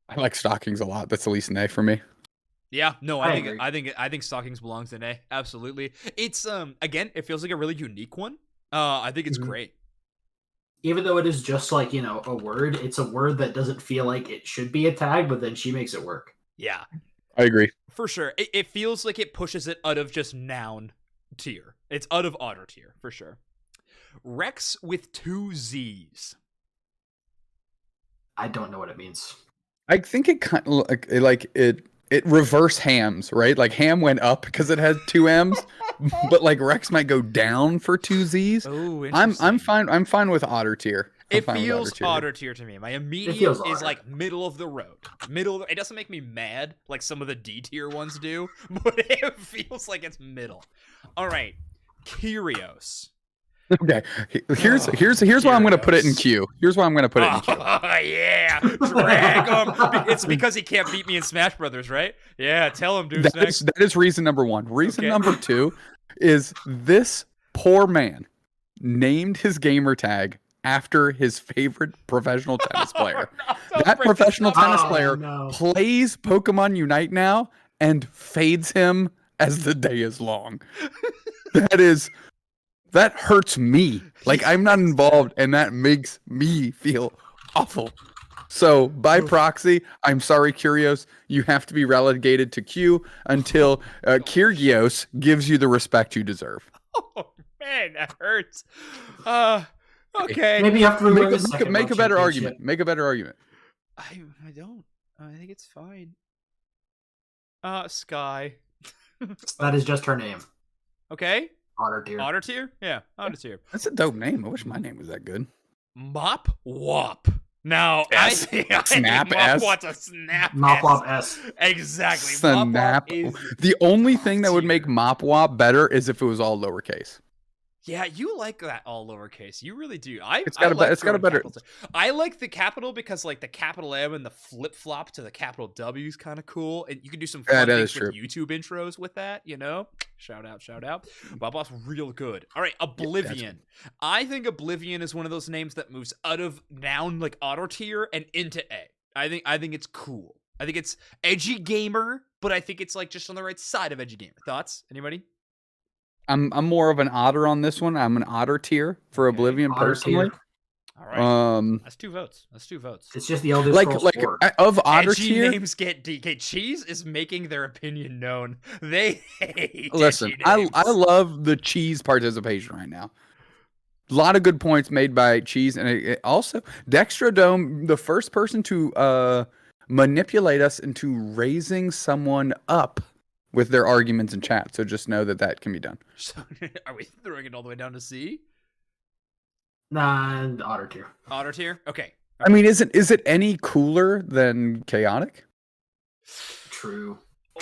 I like Stockings a lot. That's at least an A for me. Yeah, no, I I think Stockings belongs in A. Absolutely. It's again, it feels like a really unique one. I think it's great. Even though it is just like, a word, it's a word that doesn't feel like it should be a tag, but then she makes it work. Yeah. I agree. For sure. It feels like it pushes it out of just noun tier. It's out of otter tier, for sure. Rex with 2 Z's. I don't know what it means. I think it kind of like it reverse hams, right? Like ham went up because it had 2 M's, but like Rex might go down for 2 Z's. Oh, I'm interesting. fine. I'm fine with Otter tier. It feels Otter tier to me. My immediate feels is Otter. like middle of the road. It doesn't make me mad like some of the D tier ones do, but it feels like it's middle. All right, Kyrios. Okay, here's why I'm gonna put it in Q. Here's why I'm gonna put it in Q. Oh yeah, drag him. It's because he can't beat me in Smash Brothers, right? Yeah, tell him, dude. That is reason number 1. Reason Okay. number 2 is this poor man named his gamer tag after his favorite professional tennis player. That professional tennis player plays Pokemon Unite now and fades him as the day is long. That hurts me. Like, I'm not involved, and that makes me feel awful. So, by proxy, I'm sorry, Kyrios. You have to be relegated to Q until Kyrgios gives you the respect you deserve. Oh man, that hurts. Okay. Maybe you have to Make a better argument. Make a better argument. I don't. I think it's fine. Sky. That is just her name. Okay. Otter tier. Otter tier? Yeah, otter tier. That's a dope name. I wish my name was that good. Mop Wop. Now, S. Snap Mop S. Wop's a snap Mop S. Wop S. Exactly. Snap. Mop Wop is The only thing that would tier. make Mop Wop better is if it was all lowercase. Yeah, you like that all lowercase. You really do. It's got a better. Capitals. I like the capital because like the capital M and the flip flop to the capital W is kind of cool, and you can do some fun things with YouTube intros with that. You know, shout out. Bob Boss real good. All right, Oblivion. I think Oblivion is one of those names that moves out of noun like auto tier and into A. I think it's cool. I think it's edgy gamer, but I think it's like just on the right side of edgy gamer. Thoughts? Anybody? I'm more of an otter on this one. I'm an otter tier for Oblivion Otter personally. tier. All right. That's 2 votes. It's just the Elder Like Scrolls 4. of otter edgy tier. names get DK. Cheese is making their opinion known. They hate Listen, edgy I names. love the cheese participation right now. A lot of good points made by cheese, and it also Dextrodome, the first person to manipulate us into raising someone up with their arguments in chat. So just know that can be done. So, are we throwing it all the way down to C? Nah, Otter tier. Otter tier? Okay. I mean, is it any cooler than chaotic? True.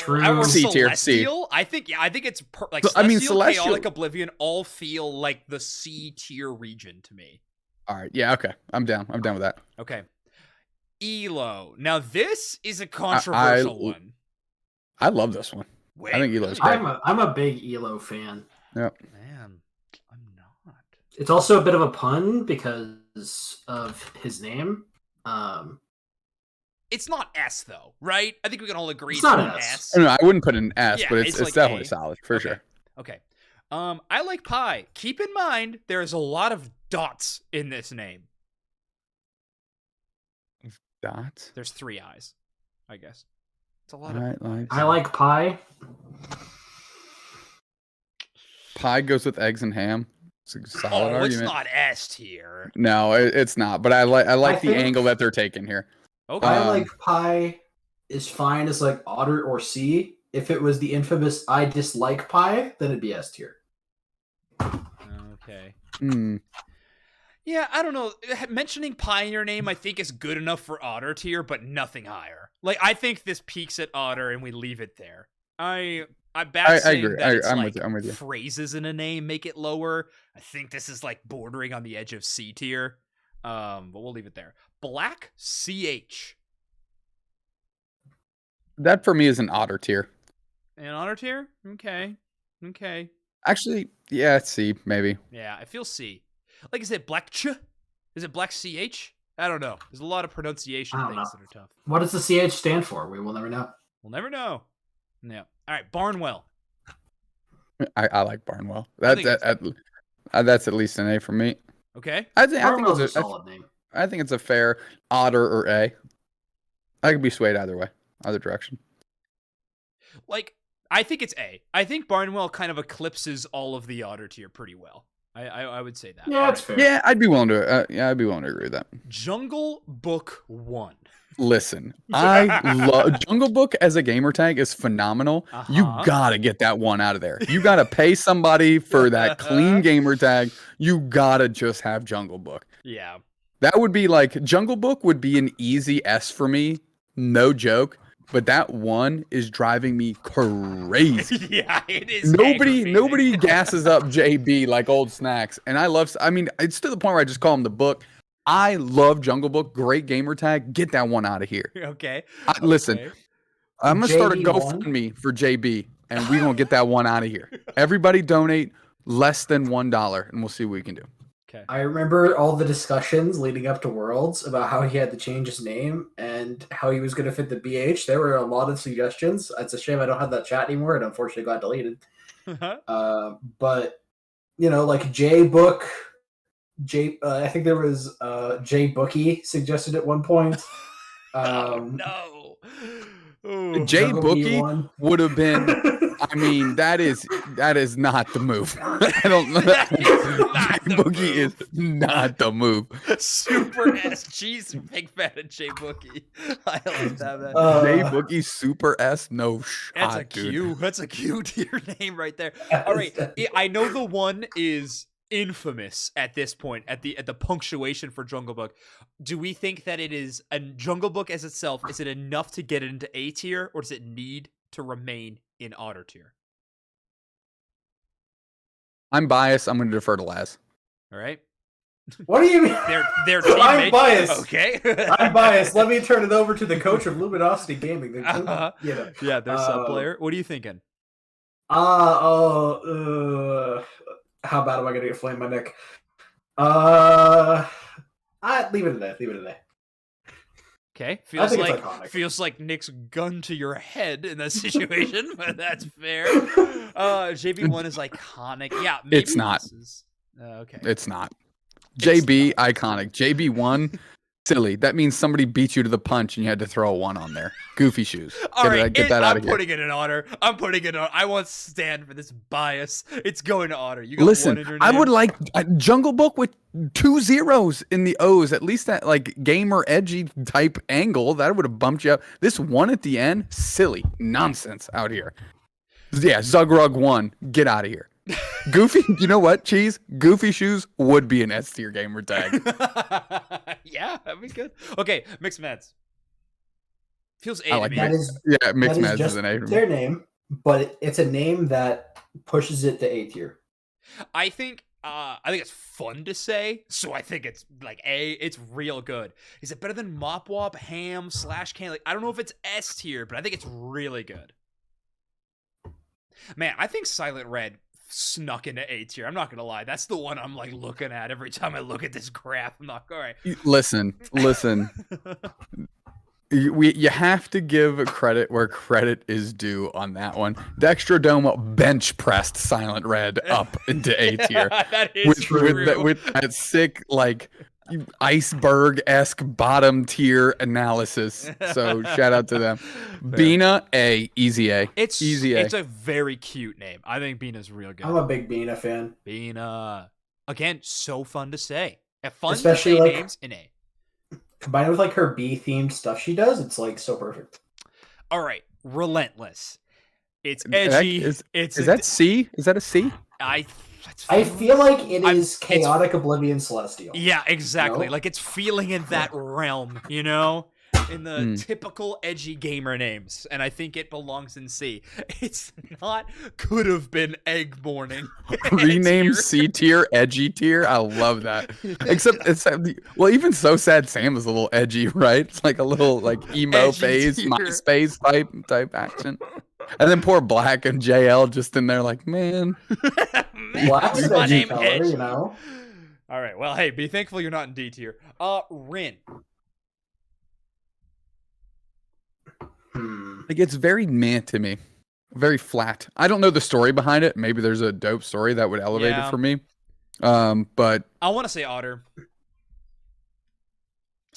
Or C tier, Celestial? I think it's like So, Celestial, Chaotic, Oblivion all feel like the C tier region to me. All right, yeah, okay, I'm down with that. Okay. Elo. Now this is a controversial one. I love this one. Wait, I think Elo's great. I'm a big Elo fan. Yep. Man, I'm not. It's also a bit of a pun because of his name. It's not S though, right? I think we can all agree It's not an S. No, I wouldn't put an S, Yeah, but it's like definitely A. solid for sure. Okay. I like pie. Keep in mind there is a lot of dots in this name. Dots. There's 3 eyes, I guess. It's a lot I like pie. Pie goes with eggs and ham. It's a solid argument. It's not S tier. No, it's not. But I like the think- angle that they're taking here. Okay. I like pie is fine as like Otter or C. If it was the infamous I dislike pie, then it'd be S tier. Okay. Hmm. Yeah, I don't know. Mentioning pie in your name, I think, is good enough for Otter tier, but nothing higher. Like, I think this peaks at Otter, and we leave it there. I agree. I'm with you. Phrases in a name make it lower. I think this is like bordering on the edge of C tier. But we'll leave it there. Black CH. That for me is an Otter tier. An Otter tier? Okay. Actually, yeah, C maybe. Yeah, I feel C. Like, is it Black Ch? Is it Black CH? I don't know. There's a lot of pronunciation I don't things know. that are tough. What does the CH stand for? We will never know. We'll never know. Yeah. All right, Barnwell. I like Barnwell. I think That's at least an A for me. Okay. I think Barnwell's a it's solid name. I think it's a fair Otter or A. I could be swayed either way, either direction. Like, I think it's A. I think Barnwell kind of eclipses all of the Otter tier pretty well. I would say that. Yeah, All that's right. fair. Yeah, I'd be willing to. I'd be willing to agree with that. Jungle Book 1. Listen, I love Jungle Book as a gamer tag is phenomenal. You Uh-huh. gotta get that one out of there. You gotta pay somebody for that clean gamer tag. You gotta just have Jungle Book. Yeah. That would be like Jungle Book would be an easy S for me, no joke. But that one is driving me crazy. Yeah, it is. Nobody gasses up JB like old Snax, and I love. I mean, it's to the point where I just call him the book. I love Jungle Book. Great gamer tag. Get that one out of here. Okay. Listen, I'm gonna start a JB1? GoFundMe for JB, and we're gonna get that one out of here. Everybody donate less than $1, and we'll see what we can do. Okay. I remember all the discussions leading up to Worlds about how he had to change his name and how he was going to fit the BH. There were a lot of suggestions. It's a shame I don't have that chat anymore. It unfortunately got deleted. But you know, like J Book, I think there was J Bookie suggested at one point. Oh no. Ooh. J Jungle Bookie B1. would have been. I mean, that is not the move. I don't know. J Bookie is not the move. Super S. Jeez, big fan of J Bookie. I like that, man. J Bookie Super S, no shot, dude. That's a cute tier name right there. All right, I know the one is infamous at this point at the punctuation for Jungle Book. Do we think that it is a Jungle Book as itself? Is it enough to get it into A tier, or does it need to remain in Otter tier? I'm biased. I'm going to defer to Laz. All right. What do you mean? They're I'm biased. Okay. I'm biased. Let me turn it over to the coach of Luminosity Gaming. Yeah, their sub player. What are you thinking? How bad am I gonna get flamed my neck? Leave it at that. Okay, iconic. feels like Nick's gun to your head in that situation, but that's fair. JB1 is iconic. Yeah, maybe It's not. Okay. It's not. JB iconic. JB1 silly. That means somebody beat you to the punch and you had to throw a 1 on there. Goofy shoes. Get that out of here. I'm putting it in Otter. I won't stand for this bias. It's going to Otter. You got one in your name. I would like a Jungle Book with 2 zeros in the O's. At least that like gamer edgy type angle that would have bumped you up. This 1 at the end, silly nonsense out here. Yeah, Zugrug 1, get out of here. Goofy, you know what? Cheese, Goofy shoes would be an S tier gamer tag. Yeah, that'd be good. Okay, Mixed Meds. Feels A I to like me. that. Yeah, Mixed Meds is an A for me. Their name, but it's a name that pushes it to A tier. I think it's fun to say, so I think it's like A. It's real good. Is it better than Mop Wop, Ham, /Can? Like, I don't know if it's S tier, but I think it's really good. Man, I think Silent Red snuck into A tier. I'm not gonna lie. That's the one I'm like looking at every time I look at this graph. I'm like, all right. Listen. You have to give credit where credit is due on that one. Dextrodome bench pressed Silent Red up into A tier. That is true. With that sick like iceberg-esque bottom tier analysis. So shout out to them. Bina A, easy A. It's easy A. It's a very cute name. I think Bina's real good. I'm a big Bina fan. Bina. Again, so fun to say. Fun Especially to say like, names in A. Combined with like her B-themed stuff she does, it's like so perfect. All right, Relentless. It's edgy. Is that C? Is that a C? I feel like it is Chaotic Oblivion Celestial. Yeah, exactly. No? Like it's feeling in that realm, you know? In the typical edgy gamer names. And I think it belongs in C. It's not could have been Egg Morning. Rename C tier, edgy tier. I love that. Except it's well, even So Sad Sam is a little edgy, right? It's like a little like emo Edgy phase, tier. MySpace type action. And then poor Black and JL just in there like, man. Black's an My edgy name color, Edge. you know? All right, well, hey, be thankful you're not in D tier. Rin. Like it's very meh to me. Very flat. I don't know the story behind it. Maybe there's a dope story that would elevate it for me. But I want to say Otter.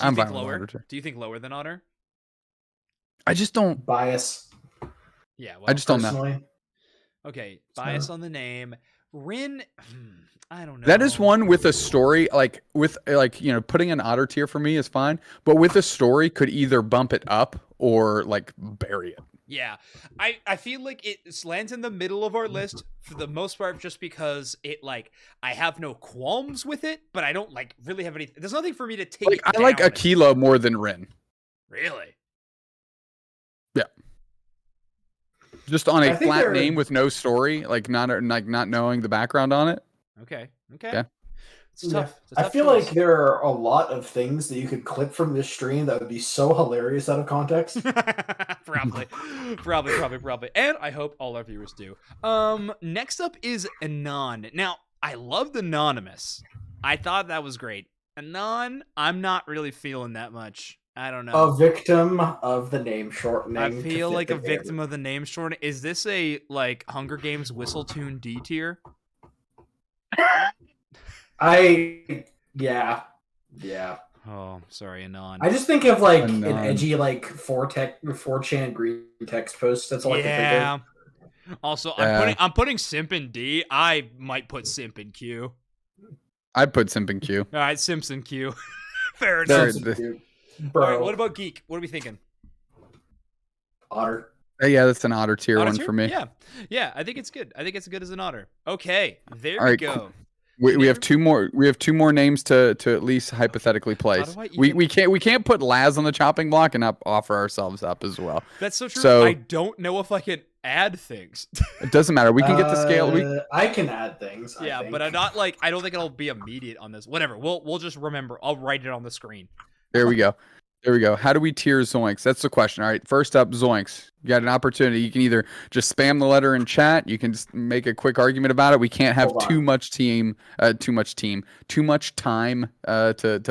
I'm think fine with lower? Otter too. Do you think lower than Otter? I just don't. Bias. Yeah, well, I just don't know. Personally. Okay, bias on the name. Rin, I don't know. That is one with a story, like putting an otter tier for me is fine, but with a story could either bump it up or like bury it. Yeah, I feel like it lands in the middle of our list for the most part, just because it like I have no qualms with it, but I don't like really have any. There's nothing for me to take. Like I like Akilo more than Rin. Really? Yeah. Just on a flat name with no story, like not knowing the background on it. Okay. Yeah. It's tough. It's a I tough feel choice. like there are a lot of things that you could clip from this stream that would be so hilarious out of context. probably. And I hope all our viewers do. Next up is Anon. Now, I loved Anonymous. I thought that was great. Anon, I'm not really feeling that much. I don't know. A victim of the name shortening. I feel like a victim of the name shortening. Is this a like Hunger Games whistle tune D tier? Yeah. Oh, sorry, Anon. I just think of like an edgy like 4chan green text post. That's all I can think of. Also, I'm putting Simp in D. I might put Simp in Q. I'd put Simp in Q. All right, Simp's in Q. Fair enough. Bro. All right, what about Geek? What are we thinking? Otter. Yeah, that's an otter tier one for me. Yeah. I think it's good. I think it's good as an otter. Okay, there we go. We have two more. We have two more names to at least hypothetically place. We can't put Laz on the chopping block and not offer ourselves up as well. That's so true. So, I don't know if I can add things. It doesn't matter. We can get the scale. I can add things. Yeah, but I'm not like I don't think it'll be immediate on this. Whatever. We'll just remember. I'll write it on the screen. There we go. How do we tier Zoinks? That's the question. All right. First up, Zoinks. You got an opportunity. You can either just spam the letter in chat. You can just make a quick argument about it. We can't have too much time to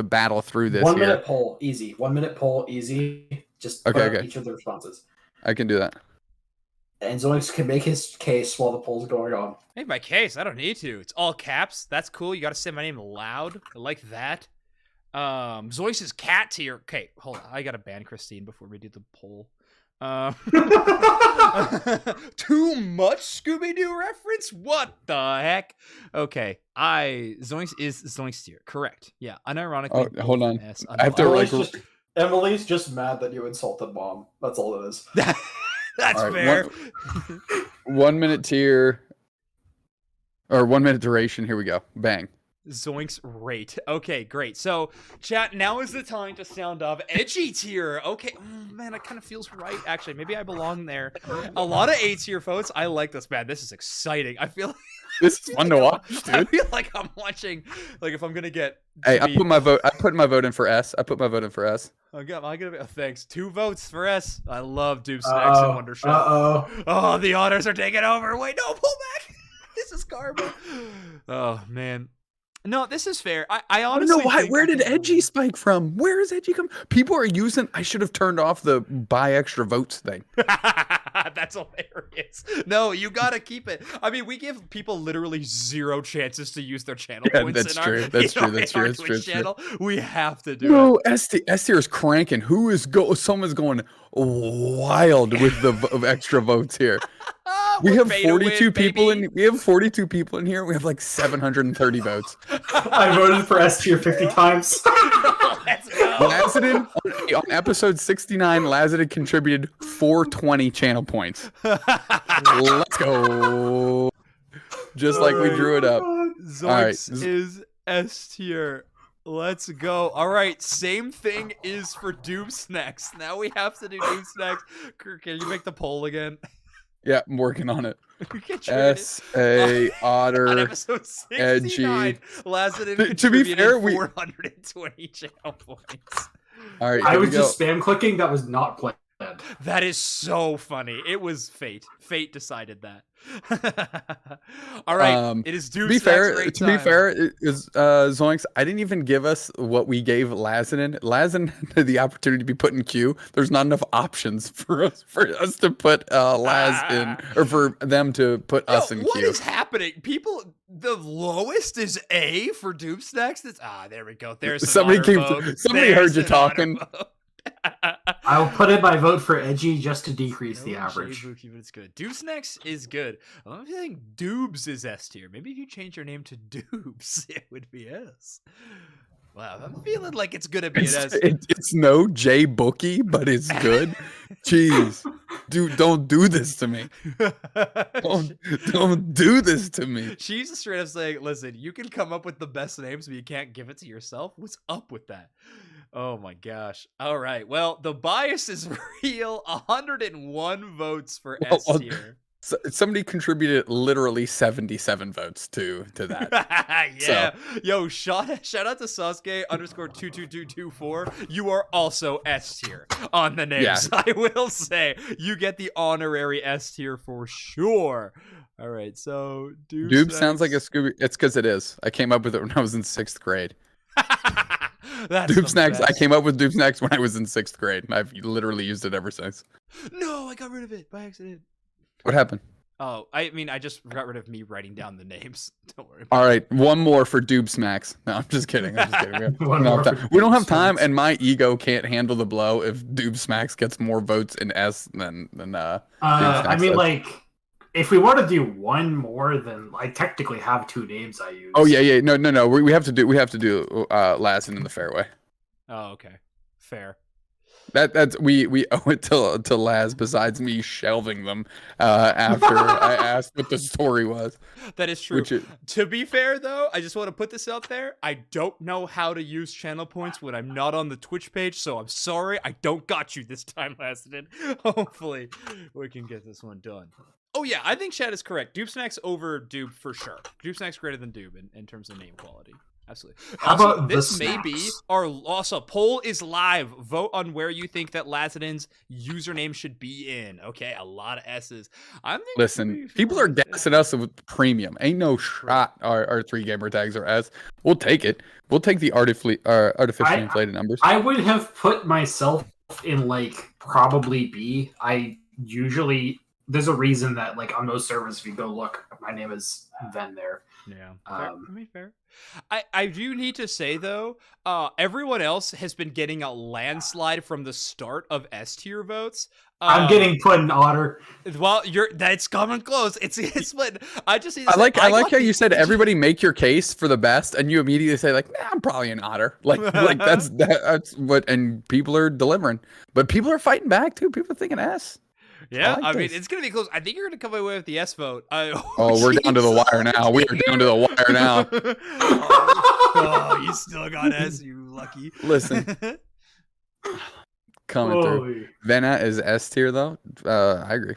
battle through this. 1 minute poll, easy. 1 minute poll, easy. Just put each of the responses. I can do that. And Zoinks can make his case while the poll's going on. Make my case. I don't need to. It's all caps. That's cool. You got to say my name loud. I like that. Zoinks' cat tier. Okay, hold on. I gotta ban Christine before we do the poll. Too much Scooby-Doo reference? What the heck? Okay, Zoinks is Zoinks tier. Correct. Yeah, unironically. Oh, hold on. I have to Emily's just mad that you insulted Mom. That's all it is. That's right, fair. 1 minute tier. Or 1 minute duration. Here we go. Bang. Zoinks rate. Okay, great. So, chat, now is the time to sound off edgy tier. Okay, man, it kind of feels right. Actually, maybe I belong there. A lot of A tier votes. I like this, man. This is exciting. I feel like this is fun to watch, dude. I feel like I'm watching. Like if I'm gonna get. Hey, I put my vote in for S. Thanks. 2 votes for S. I love Dupe Snax and Wondershot. Oh, the honors are taking over. Wait, no, pull back. This is karma. Oh man. No, this is fair. I honestly think where did Edgy spike from? Where is Edgy come? People are using. I should have turned off the buy extra votes thing. That's hilarious. No, you gotta keep it. I mean, we give people literally 0 chances to use their channel points. That's true. That's true. We have to do no, it. S tier is cranking. Someone's going wild with the extra votes here. We have 42 people in. We have 42 people in here. We have like 730 votes. I voted for S tier 50 times. Let's go. Lazadin on episode 69. Lazadin contributed 420 channel points. Let's go. Just like we drew it up. Zoinks is S tier. Let's go. All right, same thing is for Doom Snacks. Now we have to do Doom Snacks. Can you make the poll again? Yeah, I'm working on it. S.A. Otter. On episode 69, Lazadin to be fair, 420 channel points. All right, I was just spam clicking. That was not planned. That is so funny. It was fate. Fate decided that. All right, it is Doom Snacks. To be fair, is Zoinks. I didn't even give us what we gave Lazadin. Lazadin had the opportunity to be put in queue. There's not enough options for us to put Laz in, or for them to put us in queue. What is happening? People, the lowest is A for Doom Snacks. That's there we go. There's somebody heard you talking. I'll put in my vote for edgy just to decrease the No average. J-Buki, but it's good. Snax is good. I'm feeling Doobs is S tier. Maybe if you change your name to Doobs, it would be S. Wow, I'm feeling like it's gonna be an S. It's no J Bookie, but it's good. Jeez, dude, don't do this to me. Don't do this to me. She's just straight up saying, "Listen, you can come up with the best names, but you can't give it to yourself. What's up with that?" Oh my gosh. All right. Well, the bias is real. 101 votes for S tier. Somebody contributed literally 77 votes to that. Yeah. So. Yo, shout out to Sasuke _22224. You are also S tier on the names. Yeah. I will say you get the honorary S tier for sure. All right. So Doob sounds like a Scooby. It's because it is. I came up with it when I was in 6th grade. Doob Snax. I came up with Doob Snax when I was in 6th grade. I've literally used it ever since. No, I got rid of it by accident. What happened? Oh, I mean, I just got rid of me writing down the names. Don't worry. All right, one more for Doob Smacks. No, I'm just kidding. We don't have time, and my ego can't handle the blow if Doob Smacks gets more votes in S than I mean, like, if we want to do one more, then I technically have 2 names I use. Oh yeah. No. We have to do Lassen in the fairway. Oh, okay, fair. That's we owe it to Laz. Besides me shelving them after I asked what the story was. That is true. To be fair, though, I just want to put this out there. I don't know how to use channel points when I'm not on the Twitch page, so I'm sorry. I don't got you this time, Lasted. Hopefully, we can get this one done. Oh yeah, I think Chad is correct. Doob Snack's over Doob for sure. Doob Snack's greater than Doob in terms of name quality. Absolutely. How about this may be our also poll is live. Vote on where you think that Lassodon's username should be in. Okay, a lot of S's. Listen, people are gassing us with premium. Ain't no shot our 3 gamer tags are S. We'll take it. We'll take the artificially inflated numbers. I would have put myself in like probably B. There's a reason that like on most servers, if you go look, my name is Ven there. Yeah, fair. I do need to say though, everyone else has been getting a landslide from the start of S tier votes. I'm getting put in Otter. Well, that's coming close. It's split. I like how you said everybody make your case for the best, and you immediately say like, nah, I'm probably an Otter. Like that's what, and people are delivering, but people are fighting back too. People are thinking S. Yeah, I mean, it's going to be close. I think you're going to come away with the S vote. We're down to the wire now. We are down to the wire now. Oh, you still got S, you lucky. Listen. Coming through. Vena is S tier, though. I agree.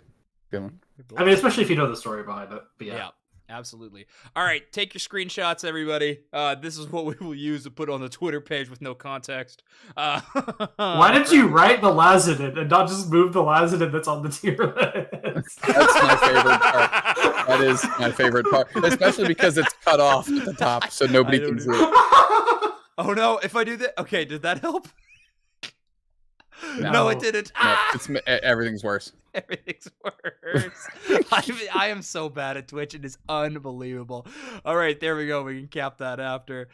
Good one. I mean, especially if you know the story behind it. But yeah. Absolutely. All right, take your screenshots, everybody. This is what we will use to put on the Twitter page with no context. Why did you write the Lazadin and not just move the Lazadin that's on the tier list? That's my favorite part. That is my favorite part, especially because it's cut off at the top, so nobody can see it. Oh no! If I do that, okay, did that help? No, it didn't. No, everything's worse. Everything's worse. I am so bad at Twitch. It is unbelievable. All right, there we go. We can cap that after.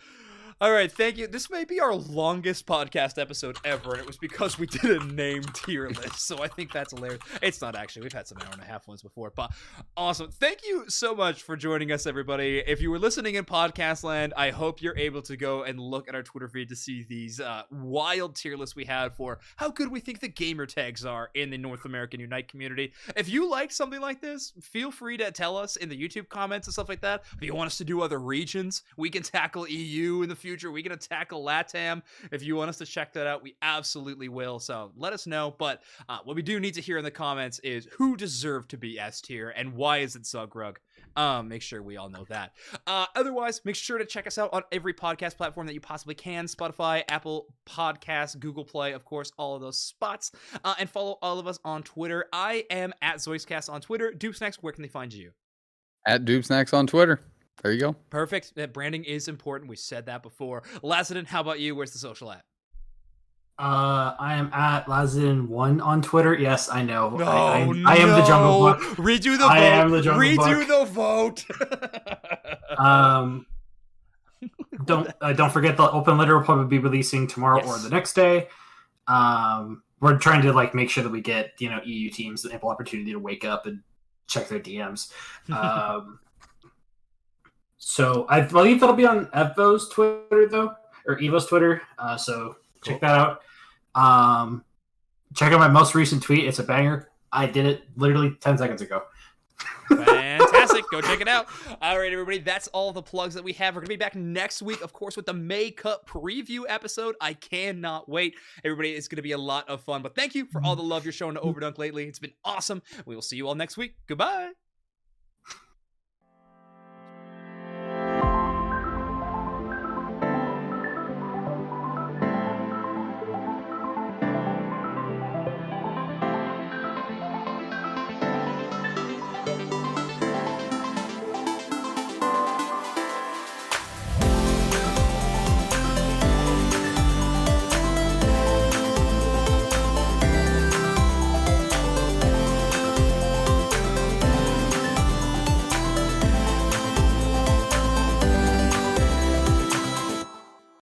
All right, thank you. This may be our longest podcast episode ever, and it was because we did a name tier list, so I think that's hilarious. It's not actually. We've had some hour-and-a-half ones before, but awesome. Thank you so much for joining us, everybody. If you were listening in podcast land, I hope you're able to go and look at our Twitter feed to see these wild tier lists we had for how good we think the gamer tags are in the North American Unite community. If you like something like this, feel free to tell us in the YouTube comments and stuff like that. If you want us to do other regions, we can tackle EU in the future. We're going to tackle LATAM. If you want us to check that out, we absolutely will. So let us know. But what we do need to hear in the comments is who deserved to be S tier and why is it Zugrug? Make sure we all know that. Otherwise, make sure to check us out on every podcast platform that you possibly can. Spotify, Apple Podcasts, Google Play, of course, all of those spots. And follow all of us on Twitter. I am at Zoinks on Twitter. Doob Snax, where can they find you? At Doob Snax on Twitter. There you go. Perfect. That branding is important. We said that before. Lazadin, how about you? Where's the social at? I am at Lazadin1 on Twitter. Yes, I know. No, I am the Jungle Book. Redo the vote. I am the Jungle Book. Redo the vote. Don't forget the open letter will probably be releasing tomorrow or the next day. We're trying to like make sure that we get EU teams the ample opportunity to wake up and check their DMs. So I believe that'll be on Evo's Twitter though, or Evo's Twitter. So check that out. Check out my most recent tweet. It's a banger. I did it literally 10 seconds ago. Fantastic. Go check it out. All right, everybody. That's all the plugs that we have. We're going to be back next week, of course, with the May Cup preview episode. I cannot wait. Everybody, it's going to be a lot of fun. But thank you for all the love you're showing to Overdunk lately. It's been awesome. We will see you all next week. Goodbye.